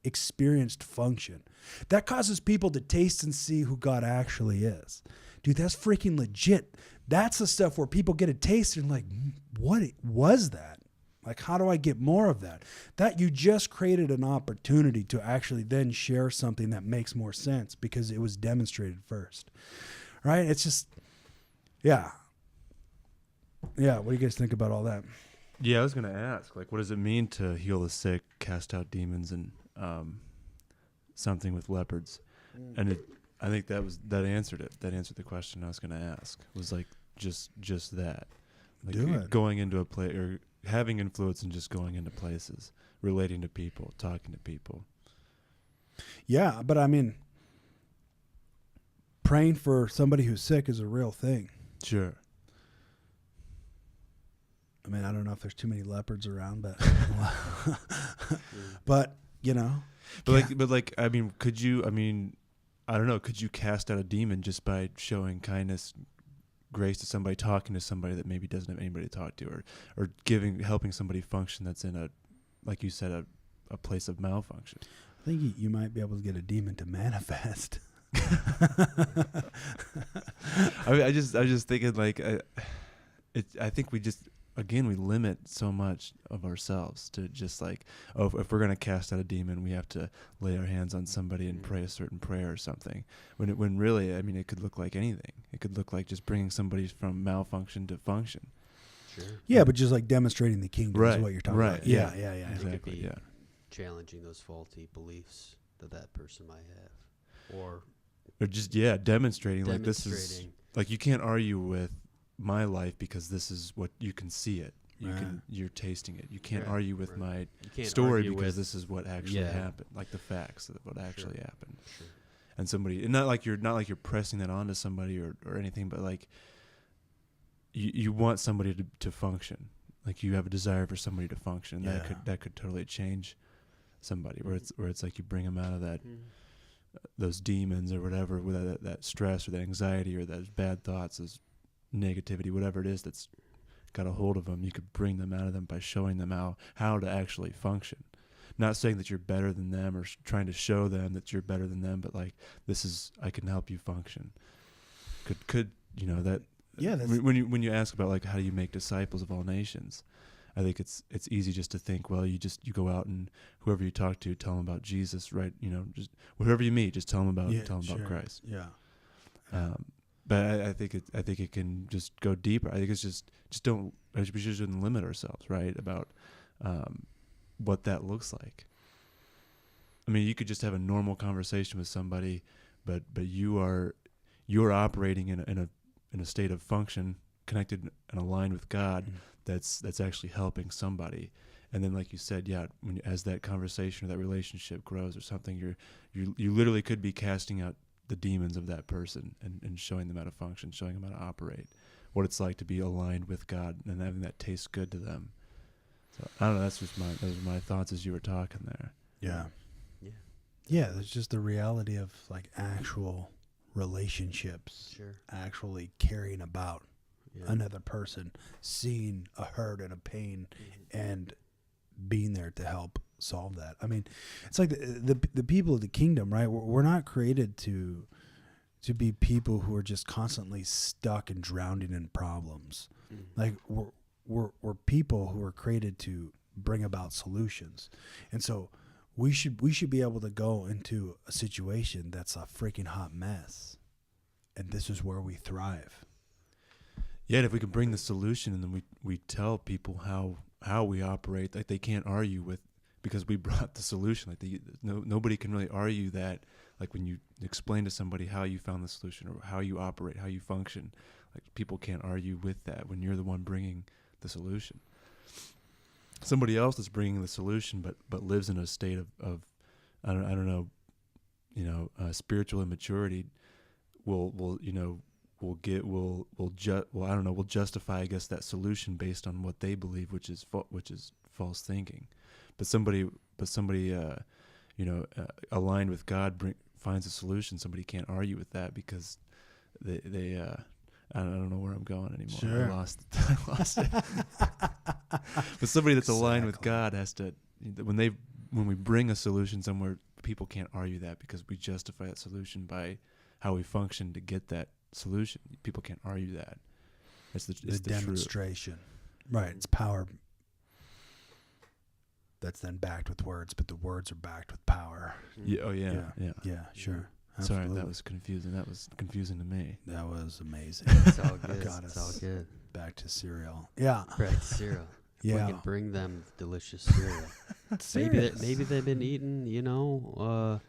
experienced function. That causes people to taste and see who God actually is. Dude, that's freaking legit. That's the stuff where people get a taste and like, what was that? Like, how do I get more of that? That you just created an opportunity to actually then share something that makes more sense because it was demonstrated first. Right? It's just, yeah. Yeah, what do you guys think about all that? Yeah, I was going to ask, like, what does it mean to heal the sick, cast out demons, and something with leopards? And I think that answered it. That answered the question I was going to ask. It was like just that. Like Do it. Going into a place, or having influence and just going into places, relating to people, talking to people. Yeah, but I mean, praying for somebody who's sick is a real thing. Sure. I mean, I don't know if there's too many leopards around, but you know. But like, I mean, could you? I mean, I don't know. Could you cast out a demon just by showing kindness, grace to somebody, talking to somebody that maybe doesn't have anybody to talk to, or helping somebody function that's in a, like you said, a place of malfunction? I think you might be able to get a demon to manifest. I mean, I was just thinking, like, I think we just. Again, we limit so much of ourselves to just like, oh, if we're going to cast out a demon, we have to lay our hands on somebody and pray a certain prayer or something. When really, I mean, it could look like anything. It could look like just bringing somebody from malfunction to function. Sure. Yeah, but just like demonstrating the kingdom is what you're talking about. Yeah. Exactly, yeah. Challenging those faulty beliefs that person might have. Or just, demonstrating, like this is, like you can't argue with my life because this is what you can see it. you're tasting it. You can't Yeah, argue with right. my You can't story argue because with, this is what actually Yeah. happened, like the facts of what actually happened. Sure. And somebody, and not like you're pressing that onto somebody or anything, but like you want somebody to function. Like you have a desire for somebody to function. Yeah. That could totally change somebody. Where it's like you bring them out of that those demons or whatever, with that stress or that anxiety or those bad thoughts, those negativity, whatever it is that's got a hold of them. You could bring them out of them by showing them how to actually function. Not saying that you're better than them or trying to show them that you're better than them, but like, I can help you function. Could that? Yeah. When you ask about like how do you make disciples of all nations, I think it's easy just to think, well, you go out and whoever you talk to, tell them about Jesus, right? Just whoever you meet, just tell them about about Christ. Yeah. But I think it can just go deeper. I think it's just we shouldn't limit ourselves, right? About what that looks like. I mean, you could just have a normal conversation with somebody, but you're operating in a state of function, connected and aligned with God. Mm-hmm. That's actually helping somebody. And then, like you said, as that conversation or that relationship grows or something, you literally could be casting out the demons of that person and showing them how to function, showing them how to operate, what it's like to be aligned with God and having that taste good to them. So I don't know. Those are my thoughts as you were talking there. Yeah. Yeah. Yeah. There's just the reality of like actual relationships, Sure. actually caring about Yeah. another person, seeing a hurt and a pain, and being there to help solve that. I mean, it's like the people of the kingdom, right? We're not created to be people who are just constantly stuck and drowning in problems. Mm-hmm. Like we're people who are created to bring about solutions, and so we should be able to go into a situation that's a freaking hot mess, and this is where we thrive. Yeah, and if we can bring the solution and then we tell people how we operate, like they can't argue with, because we brought the solution. Like nobody can really argue that. Like when you explain to somebody how you found the solution or how you operate, how you function, like people can't argue with that when you're the one bringing the solution. Somebody else is bringing the solution, but lives in a state of I don't know, spiritual immaturity. Will justify, I guess, that solution based on what they believe, which is false thinking. But somebody aligned with God finds a solution. Somebody can't argue with that because they I don't know where I'm going anymore. Sure. I lost it. But somebody that's aligned with God has to, when we bring a solution somewhere, people can't argue that because we justify that solution by how we function to get that solution. People can't argue that. It's the demonstration. Right. It's power that's then backed with words, but the words are backed with power. Yeah. Oh yeah. Yeah, sure. Sorry, Absolutely. that was confusing. That was confusing to me. That was amazing. It's all good. Got It's us all good. back to cereal. Yeah. Back to cereal. Yeah. We can bring them delicious cereal. Serious. Maybe they've been eating, what are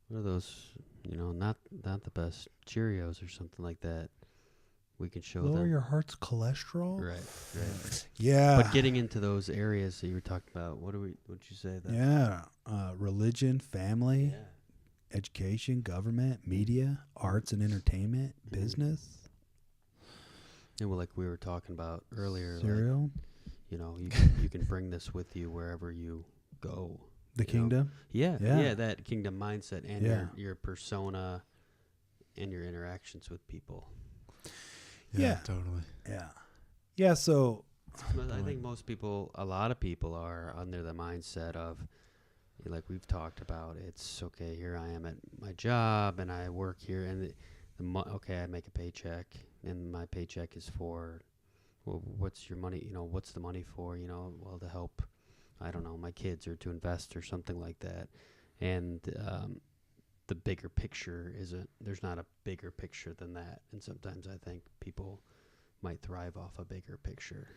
those, not the best Cheerios or something like that. We can show Lower them. your heart's cholesterol. Right. Yeah. But getting into those areas that you were talking about, what'd you say? That? Yeah. Religion, family, Yeah. education, government, media, arts and entertainment, business, And like we were talking about earlier, cereal, you can bring this with you wherever you go. the kingdom. Yeah, Yeah. that kingdom mindset and Yeah. your persona and your interactions with people. Yeah. Totally. Yeah. Yeah. So, I think a lot of people are under the mindset of, like we've talked about, it's okay, here I am at my job and I work here and I make a paycheck and my paycheck is for, well, what's your money, what's the money for, well, to help, I don't know, my kids or to invest or something like that. And the bigger picture there's not a bigger picture than that. And sometimes I think people might thrive off a bigger picture.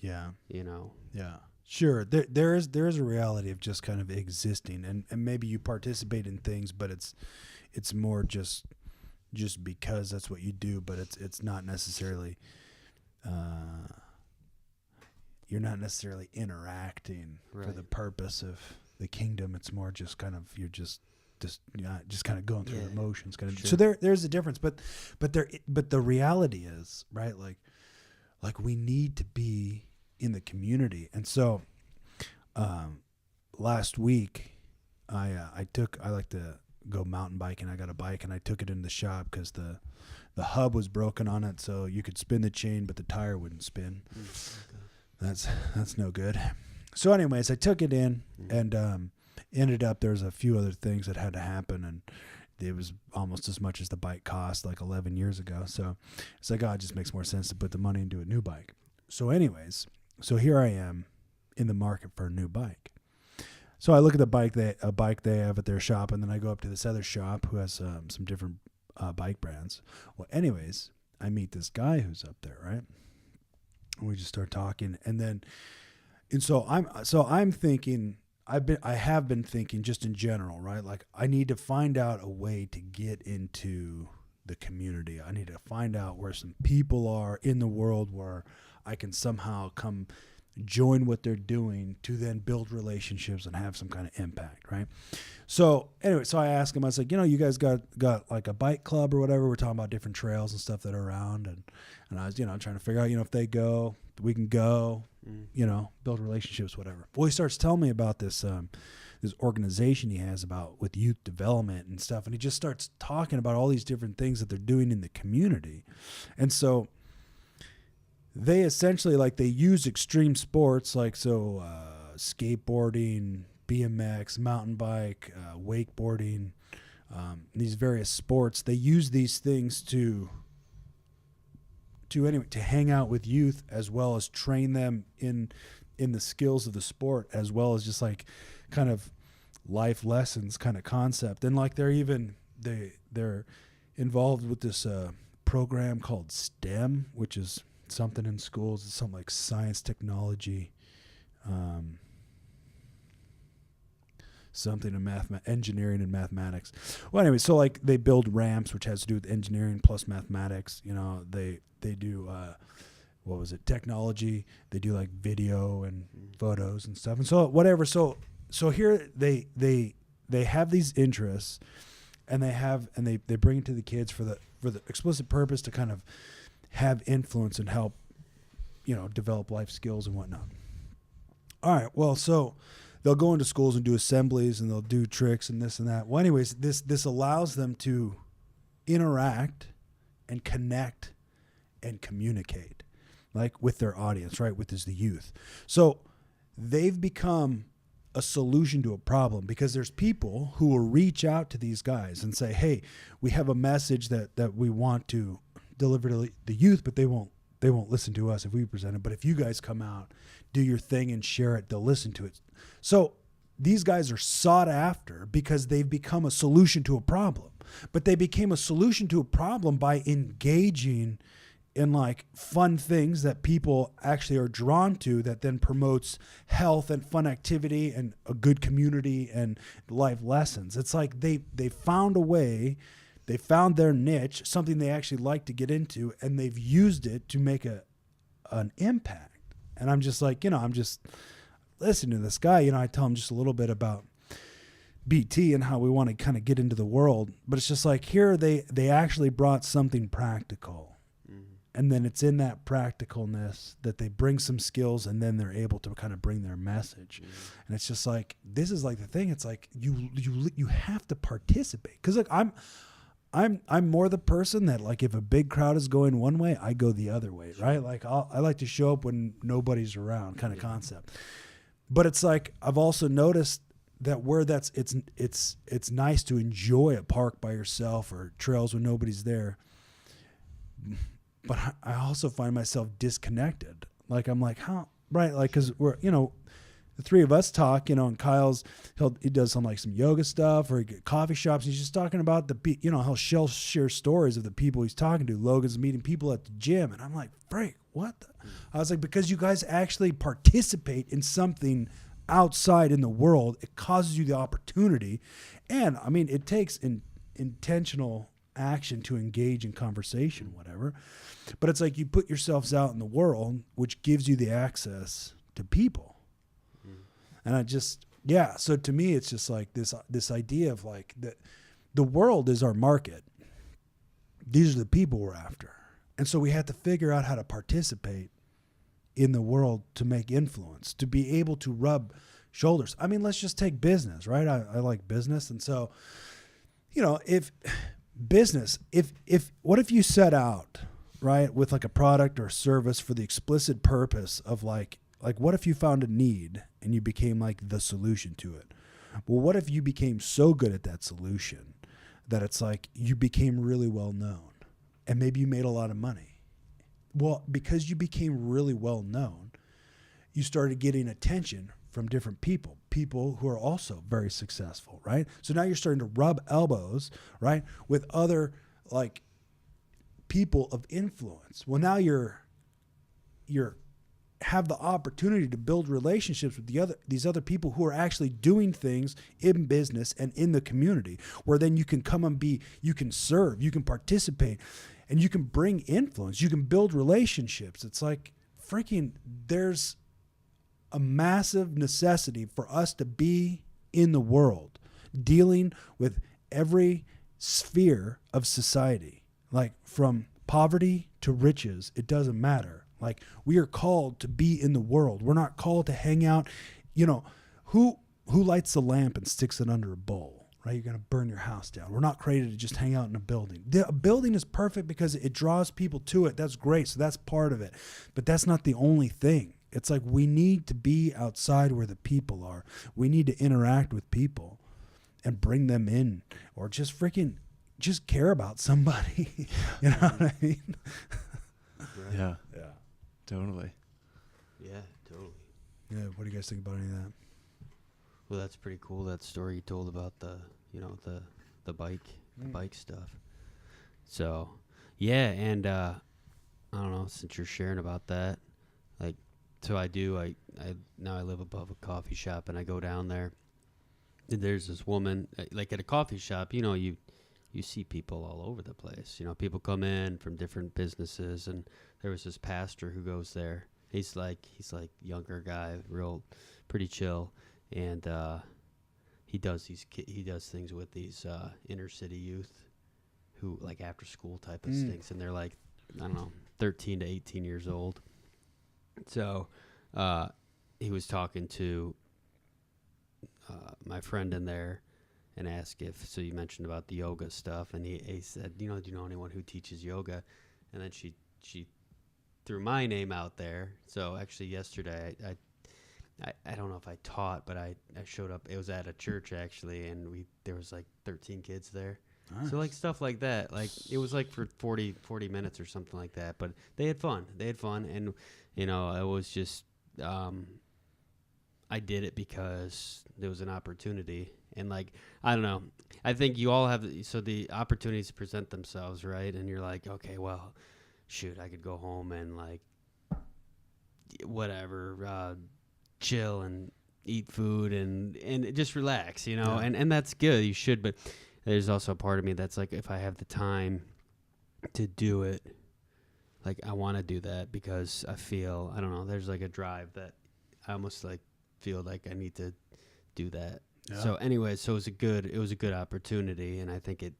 yeah. Yeah. Sure. There is a reality of just kind of existing and maybe you participate in things, but it's more just because that's what you do, but it's not necessarily you're not necessarily interacting for the Right. purpose of the kingdom. It's more just kind of you're just kind of going through the Yeah. motions. Kind of. Sure. So there's a difference, but the reality is, right, like we need to be in the community. And so last week I like to go mountain biking. I got a bike and I took it in the shop because the hub was broken on it, so you could spin the chain but the tire wouldn't spin. That's no good. So anyways, I took it in and ended up there's a few other things that had to happen, and it was almost as much as the bike cost like 11 years ago. So it's like, oh, it just makes more sense to put the money into a new bike. So anyways, so here I am in the market for a new bike. So I look at a bike they have at their shop, and then I go up to this other shop who has some different bike brands. Well, anyways, I meet this guy who's up there, right? And we just start talking, and so I'm thinking, I have been thinking just in general, right? Like I need to find out a way to get into the community. I need to find out where some people are in the world where I can somehow come join what they're doing to then build relationships and have some kind of impact, right? So anyway, so I asked him, I was like, you guys got like a bike club or whatever? We're talking about different trails and stuff that are around, and I was, trying to figure out, if they go, we can go, build relationships, whatever. Well, he starts telling me about this this organization he has with youth development and stuff, and he just starts talking about all these different things that they're doing in the community. And so they essentially, like, they use extreme sports, like, skateboarding, BMX, mountain bike, wakeboarding, these various sports. They use these things to hang out with youth, as well as train them in the skills of the sport, as well as just like kind of life lessons kind of concept. And like they're involved with this program called STEM, which is something in schools. It's something like science, technology, something in engineering and mathematics. Well, anyway, so like they build ramps, which has to do with engineering plus mathematics. They do technology. They do like video and photos and stuff. And so whatever. So here they have these interests, and they bring it to the kids for the explicit purpose to kind of have influence and help, develop life skills and whatnot. All right. Well, so they'll go into schools and do assemblies, and they'll do tricks and this and that. Well, anyways, this allows them to interact and connect and communicate, like with their audience, right? With the youth. So they've become a solution to a problem, because there's people who will reach out to these guys and say, hey, we have a message that we want to deliver to the youth, but they won't listen to us if we present it. But if you guys come out, do your thing and share it, they'll listen to it. So these guys are sought after because they've become a solution to a problem. But they became a solution to a problem by engaging in like fun things that people actually are drawn to, that then promotes health and fun activity and a good community and life lessons. It's like they found a way, they found their niche, something they actually like to get into, and they've used it to make an impact. And I'm just like, I'm just listening to this guy, I tell him just a little bit about BT and how we want to kind of get into the world. But it's just like, here they actually brought something practical. And then it's in that practicalness that they bring some skills, and then they're able to kind of bring their message. And it's just like, this is like the thing. It's like you have to participate. Cause like I'm more the person that, like, if a big crowd is going one way, I go the other way. Right. Like I like to show up when nobody's around, kind of concept. But it's like, I've also noticed that where it's nice to enjoy a park by yourself or trails when nobody's there. But I also find myself disconnected. Like, I'm like, how? Right. Like, cause we're, the three of us talk, and Kyle's, he does some yoga stuff, or he get coffee shops. He's just talking about he'll share stories of the people he's talking to. Logan's meeting people at the gym. And I'm like, Frank, what? I was like, because you guys actually participate in something outside in the world. It causes you the opportunity. And I mean, it takes intentional action to engage in conversation, whatever. But it's like you put yourselves out in the world, which gives you the access to people. Mm. And I just, yeah. So to me, it's just like this idea of like the world is our market. These are the people we're after. And so we have to figure out how to participate in the world to make influence, to be able to rub shoulders. I mean, let's just take business, right? I like business. And so, you know, if what if you set out, right, with like a product or a service for the explicit purpose of like what if you found a need and you became like the solution to it? Well, what if you became so good at that solution that it's like you became really well known and maybe you made a lot of money? Well, because you became really well known, you started getting attention from different people who are also very successful, right? So now you're starting to rub elbows, right, with other like people of influence. Well, now you're have the opportunity to build relationships with these other people who are actually doing things in business and in the community, where then you can come and you can serve, you can participate, and you can bring influence, you can build relationships. It's like freaking, there's a massive necessity for us to be in the world, dealing with every sphere of society, like from poverty to riches. It doesn't matter. Like, we are called to be in the world. We're not called to hang out. You know, who lights the lamp and sticks it under a bowl, right? You're going to burn your house down. We're not created to just hang out in a building. A building is perfect because it draws people to it. That's great. So that's part of it. But that's not the only thing. It's like we need to be outside where the people are. We need to interact with people and bring them in, or just care about somebody. You know what I mean? Right. Yeah. Yeah. Totally. Yeah, totally. Yeah. What do you guys think about any of that? Well, that's pretty cool. That story you told about the bike stuff. So, yeah, and I don't know, since you're sharing about that, like, so I now I live above a coffee shop, and I go down there, and there's this woman, like at a coffee shop, you know, you see people all over the place. You know, people come in from different businesses, and there was this pastor who goes there. He's like younger guy, real pretty chill, and he does things with these inner city youth who like after school type of things, and they're like, I don't know, 13 to 18 years old. So he was talking to my friend in there and asked so you mentioned about the yoga stuff, and he said, do you know anyone who teaches yoga? And then she threw my name out there. So actually yesterday I don't know if I taught, but I showed up. It was at a church actually, and there was like 13 kids there. Nice. So like stuff like that, like it was like for 40 minutes or something like that, but they had fun, and you know, it was just I did it because there was an opportunity. And like, I don't know, I think you all have, so the opportunities present themselves, right? And you're like, okay, well, shoot, I could go home and like whatever, chill and eat food and just relax, you know. Yeah. And that's good, you should. But there's also a part of me that's like, if I have the time to do it, like I want to do that because I feel, I don't know, there's like a drive that I almost like feel like I need to do that. Yeah. So anyway, so it was a good opportunity, and I think it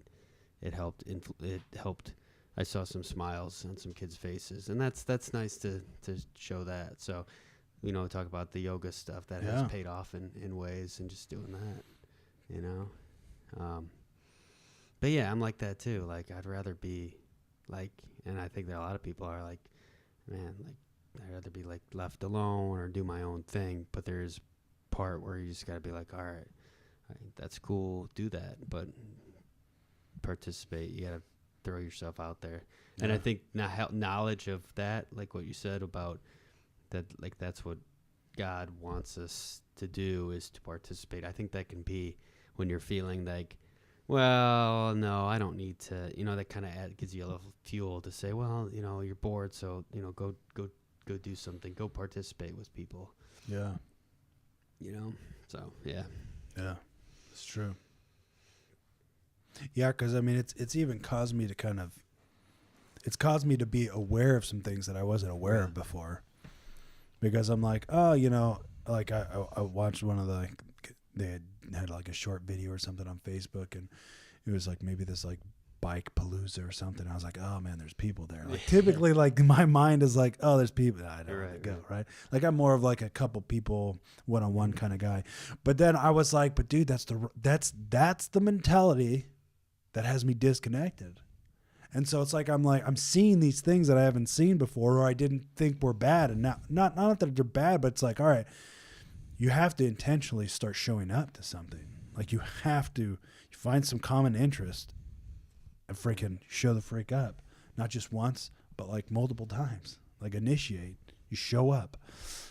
helped. It helped. I saw some smiles on some kids' faces, and that's nice to show that. So, you know, talk about the yoga stuff that has paid off in ways, and just doing that, you know. But yeah, I'm like that too. Like I'd rather be like, and I think that a lot of people are like, man, like I'd rather be like left alone or do my own thing. But there's part where you just got to be like, all right, that's cool, do that, but participate. You got to throw yourself out there. Yeah. And I think knowledge of that, like what you said about that, like that's what God wants us to do, is to participate. I think that can be when you're feeling like, well, no, I don't need to, you know, that kind of gives you a little fuel to say, well, you know, you're bored, so, you know, go do something, go participate with people. Yeah. You know, so yeah. Yeah, it's true. Yeah, because I mean, it's even caused me to be aware of some things that I wasn't aware of before. because I'm like, oh, you know, like I watched one of the, like, they had like a short video or something on Facebook, and it was like maybe this like bike palooza or something. I was like, oh man, there's people there. Like typically, like my mind is like, oh, there's people. I don't want to go, right? Like I'm more of like a couple people one-on-one kind of guy. But then I was like, but dude, that's the mentality that has me disconnected. And so it's like I'm seeing these things that I haven't seen before, or I didn't think were bad, and now not that they're bad, but it's like, all right, you have to intentionally start showing up to something. Like you have to find some common interest and freaking show the freak up, not just once, but like multiple times. Like initiate, you show up.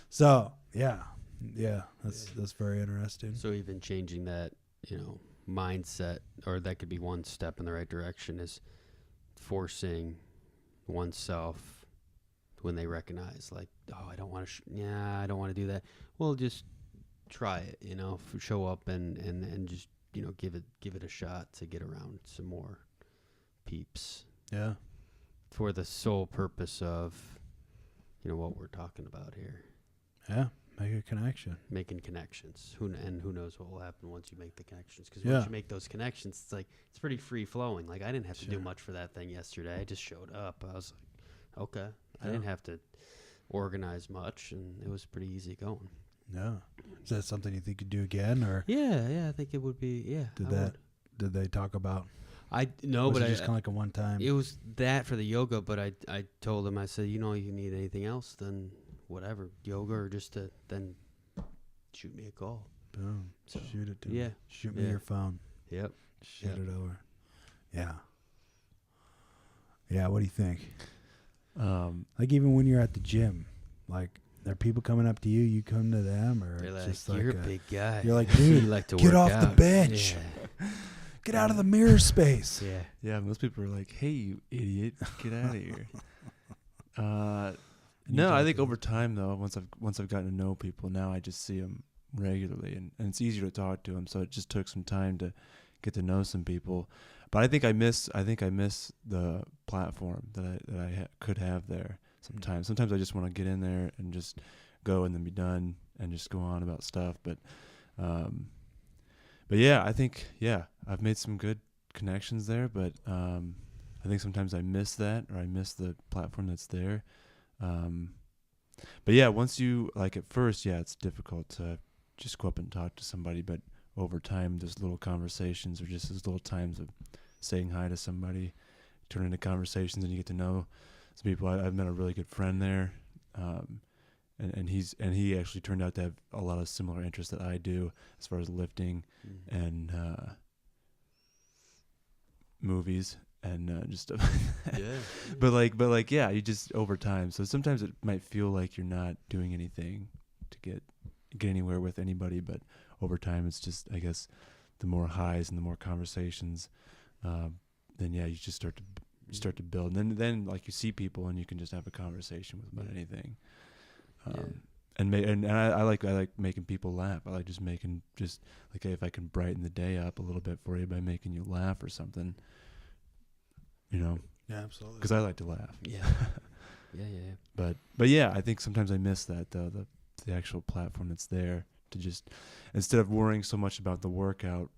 So yeah, that's very interesting. So even changing that, mindset, or that could be one step in the right direction, is forcing oneself when they recognize, like, oh, I don't want to, I don't want to do that. Well, just try it, show up and just, give it a shot to get around some more peeps. Yeah. For the sole purpose of, what we're talking about here. Yeah. Make a connection. Making connections. Who knows what will happen once you make the connections? Because once you make those connections, it's like it's pretty free flowing. Like I didn't have to do much for that thing yesterday. I just showed up. I was like, okay. I didn't have to organize much, and it was pretty easy going. Yeah. Is that something you think you'd do again, or? Yeah. I think it would be. Yeah. Did they talk about? No, but it just kind of like a one time. It was that for the yoga, but I told him, I said, you need anything else, then whatever, yoga, or just to then shoot me a call. Boom. So, shoot it to me. Shoot me your phone. Yep. Shoot it over. Yeah. Yeah. What do you think? Like even when you're at the gym, like are people coming up to you? You come to them, or they're like, just you're a big guy. You're like, dude, you like to get work off out. the bench. Yeah. Get out of the mirror space. Yeah. Yeah. Most people are like, hey, you idiot, get out of here. No, I think over time though, once I've gotten to know people, now I just see them regularly, and it's easier to talk to them. So it just took some time to get to know some people. But I think I miss the platform that I could have there sometimes. Sometimes I just want to get in there and just go and then be done and just go on about stuff. But yeah, I think I've made some good connections there. But I think sometimes I miss that, or I miss the platform that's there. But yeah, once you, like at first, it's difficult to just go up and talk to somebody, but over time, those little conversations, or just those little times of saying hi to somebody, turn into conversations, and you get to know some people. I've met a really good friend there, and he actually turned out to have a lot of similar interests that I do, as far as lifting and movies. And just stuff. But you just over time. So sometimes it might feel like you're not doing anything to get anywhere with anybody, but over time it's just, I guess, the more highs and the more conversations, then you just start to build. And then like you see people and you can just have a conversation with about anything. And I like making people laugh. I like just making like if I can brighten the day up a little bit for you by making you laugh or something. Yeah, absolutely. Because I like to laugh. Yeah. But yeah, I think sometimes I miss that though, the actual platform that's there to just, instead of worrying so much about the workout,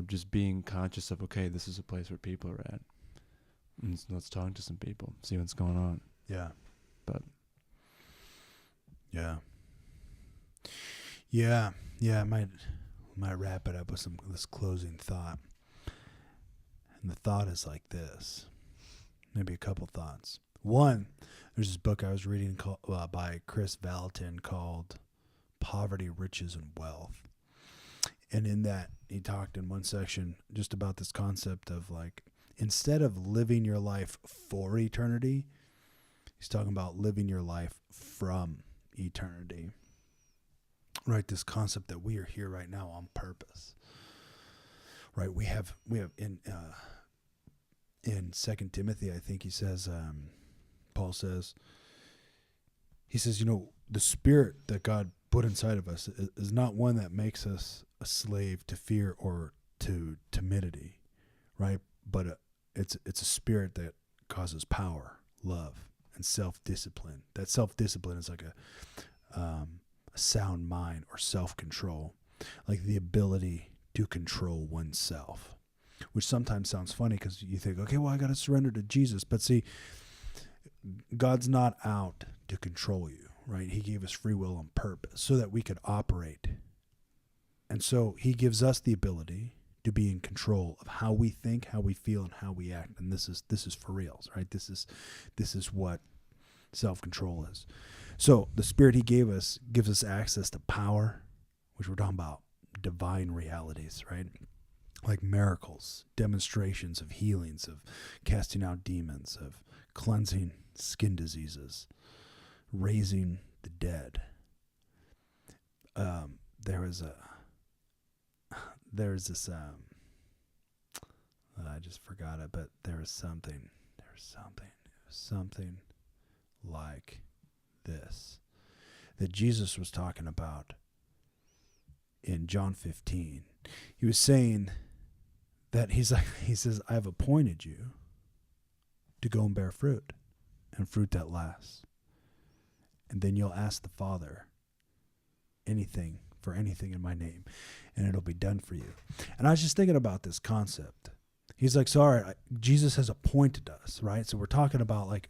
just being conscious of, okay, this is a place where people are at, and let's talk to some people, see what's going on. Yeah. But I might wrap it up with this closing thought. And the thought is like this. Maybe a couple thoughts. One, there's this book I was reading by Chris Valentin called Poverty, Riches, and Wealth. And in that, he talked in one section just about this concept of like, instead of living your life for eternity, he's talking about living your life from eternity. Right? This concept that we are here right now on purpose. Right, we have in 2 Timothy, I think he says, Paul says, the spirit that God put inside of us is not one that makes us a slave to fear or to timidity, right? But it's a spirit that causes power, love, and self-discipline. That self-discipline is like a sound mind or self-control, like the ability to control oneself, which sometimes sounds funny because you think, okay, well, I got to surrender to Jesus. But see, God's not out to control you, right? He gave us free will on purpose so that we could operate. And so he gives us the ability to be in control of how we think, how we feel, and how we act. And this is for reals, right? This is what self-control is. So the Spirit he gave us gives us access to power, which we're talking about divine realities, right? Like miracles, demonstrations of healings, of casting out demons, of cleansing skin diseases, raising the dead. There's this I just forgot it, but there was something like this that Jesus was talking about in John 15. He was saying that he says, I have appointed you to go and bear fruit, and fruit that lasts. And then you'll ask the Father for anything in my name, and it'll be done for you. And I was just thinking about this concept. He's like, so all right, Jesus has appointed us, right? So we're talking about like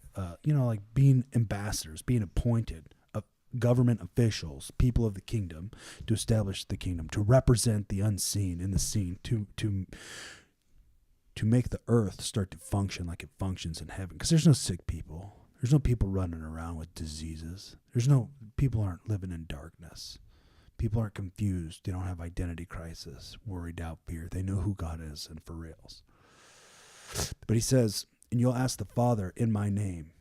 being ambassadors, being appointed of government officials, people of the kingdom, to establish the kingdom, to represent the unseen in the seen, to make the earth start to function like it functions in heaven. Because there's no sick people. There's no people running around with diseases. People aren't living in darkness. People aren't confused. They don't have identity crisis, worried out, fear. They know who God is and for reals. But he says, and you'll ask the Father in my name,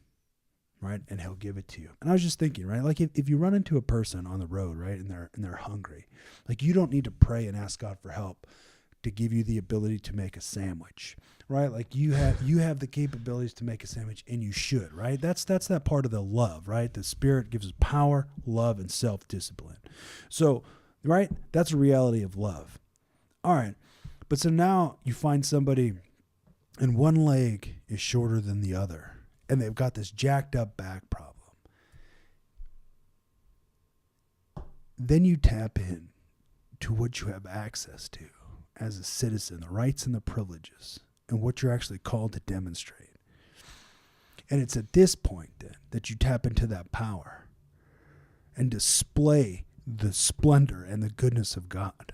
right? And he'll give it to you. And I was just thinking, right? Like if you run into a person on the road, right? And they're hungry, like you don't need to pray and ask God for help to give you the ability to make a sandwich, right? Like you have the capabilities to make a sandwich, and you should, right? That's that part of the love, right? The Spirit gives us power, love, and self-discipline. So, right? That's a reality of love. All right. But so now you find somebody and one leg is shorter than the other, and they've got this jacked up back problem. Then you tap in to what you have access to as a citizen, the rights and the privileges, and what you're actually called to demonstrate. And it's at this point then that you tap into that power and display the splendor and the goodness of God.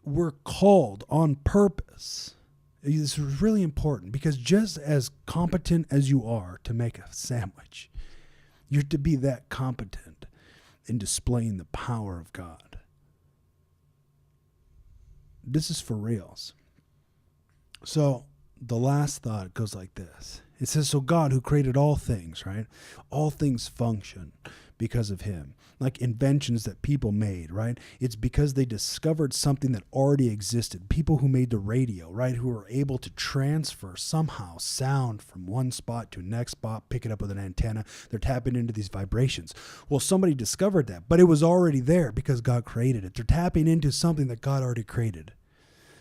We're called on purpose. This is really important, because just as competent as you are to make a sandwich, you're to be that competent in displaying the power of God. This is for reals. So the last thought goes like this. It says, so God, who created all things, right? All things function because of him. Like inventions that people made, right? It's because they discovered something that already existed. People who made the radio, right? Who were able to transfer somehow sound from one spot to a next spot, pick it up with an antenna. They're tapping into these vibrations. Well, somebody discovered that, but it was already there because God created it. They're tapping into something that God already created.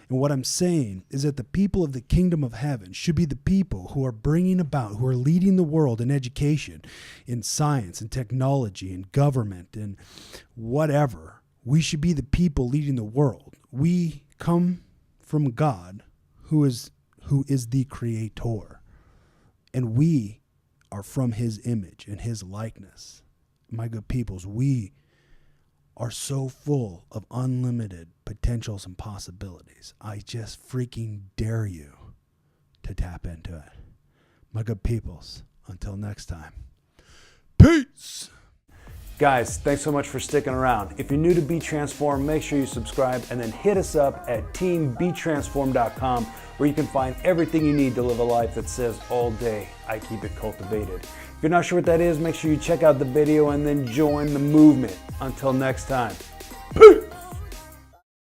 And what I'm saying is that the people of the kingdom of heaven should be the people who are bringing about, who are leading the world in education, in science, in technology, in government, in whatever. We should be the people leading the world. We come from God, who is the creator. And we are from his image and his likeness. My good peoples, we are so full of unlimited potentials and possibilities. I just freaking dare you to tap into it. My good peoples, until next time, peace. Guys, thanks so much for sticking around. If you're new to Be Transformed, make sure you subscribe and then hit us up at teambetransformed.com, where you can find everything you need to live a life that says all day, I keep it cultivated. If you're not sure what that is, make sure you check out the video and then join the movement. Until next time.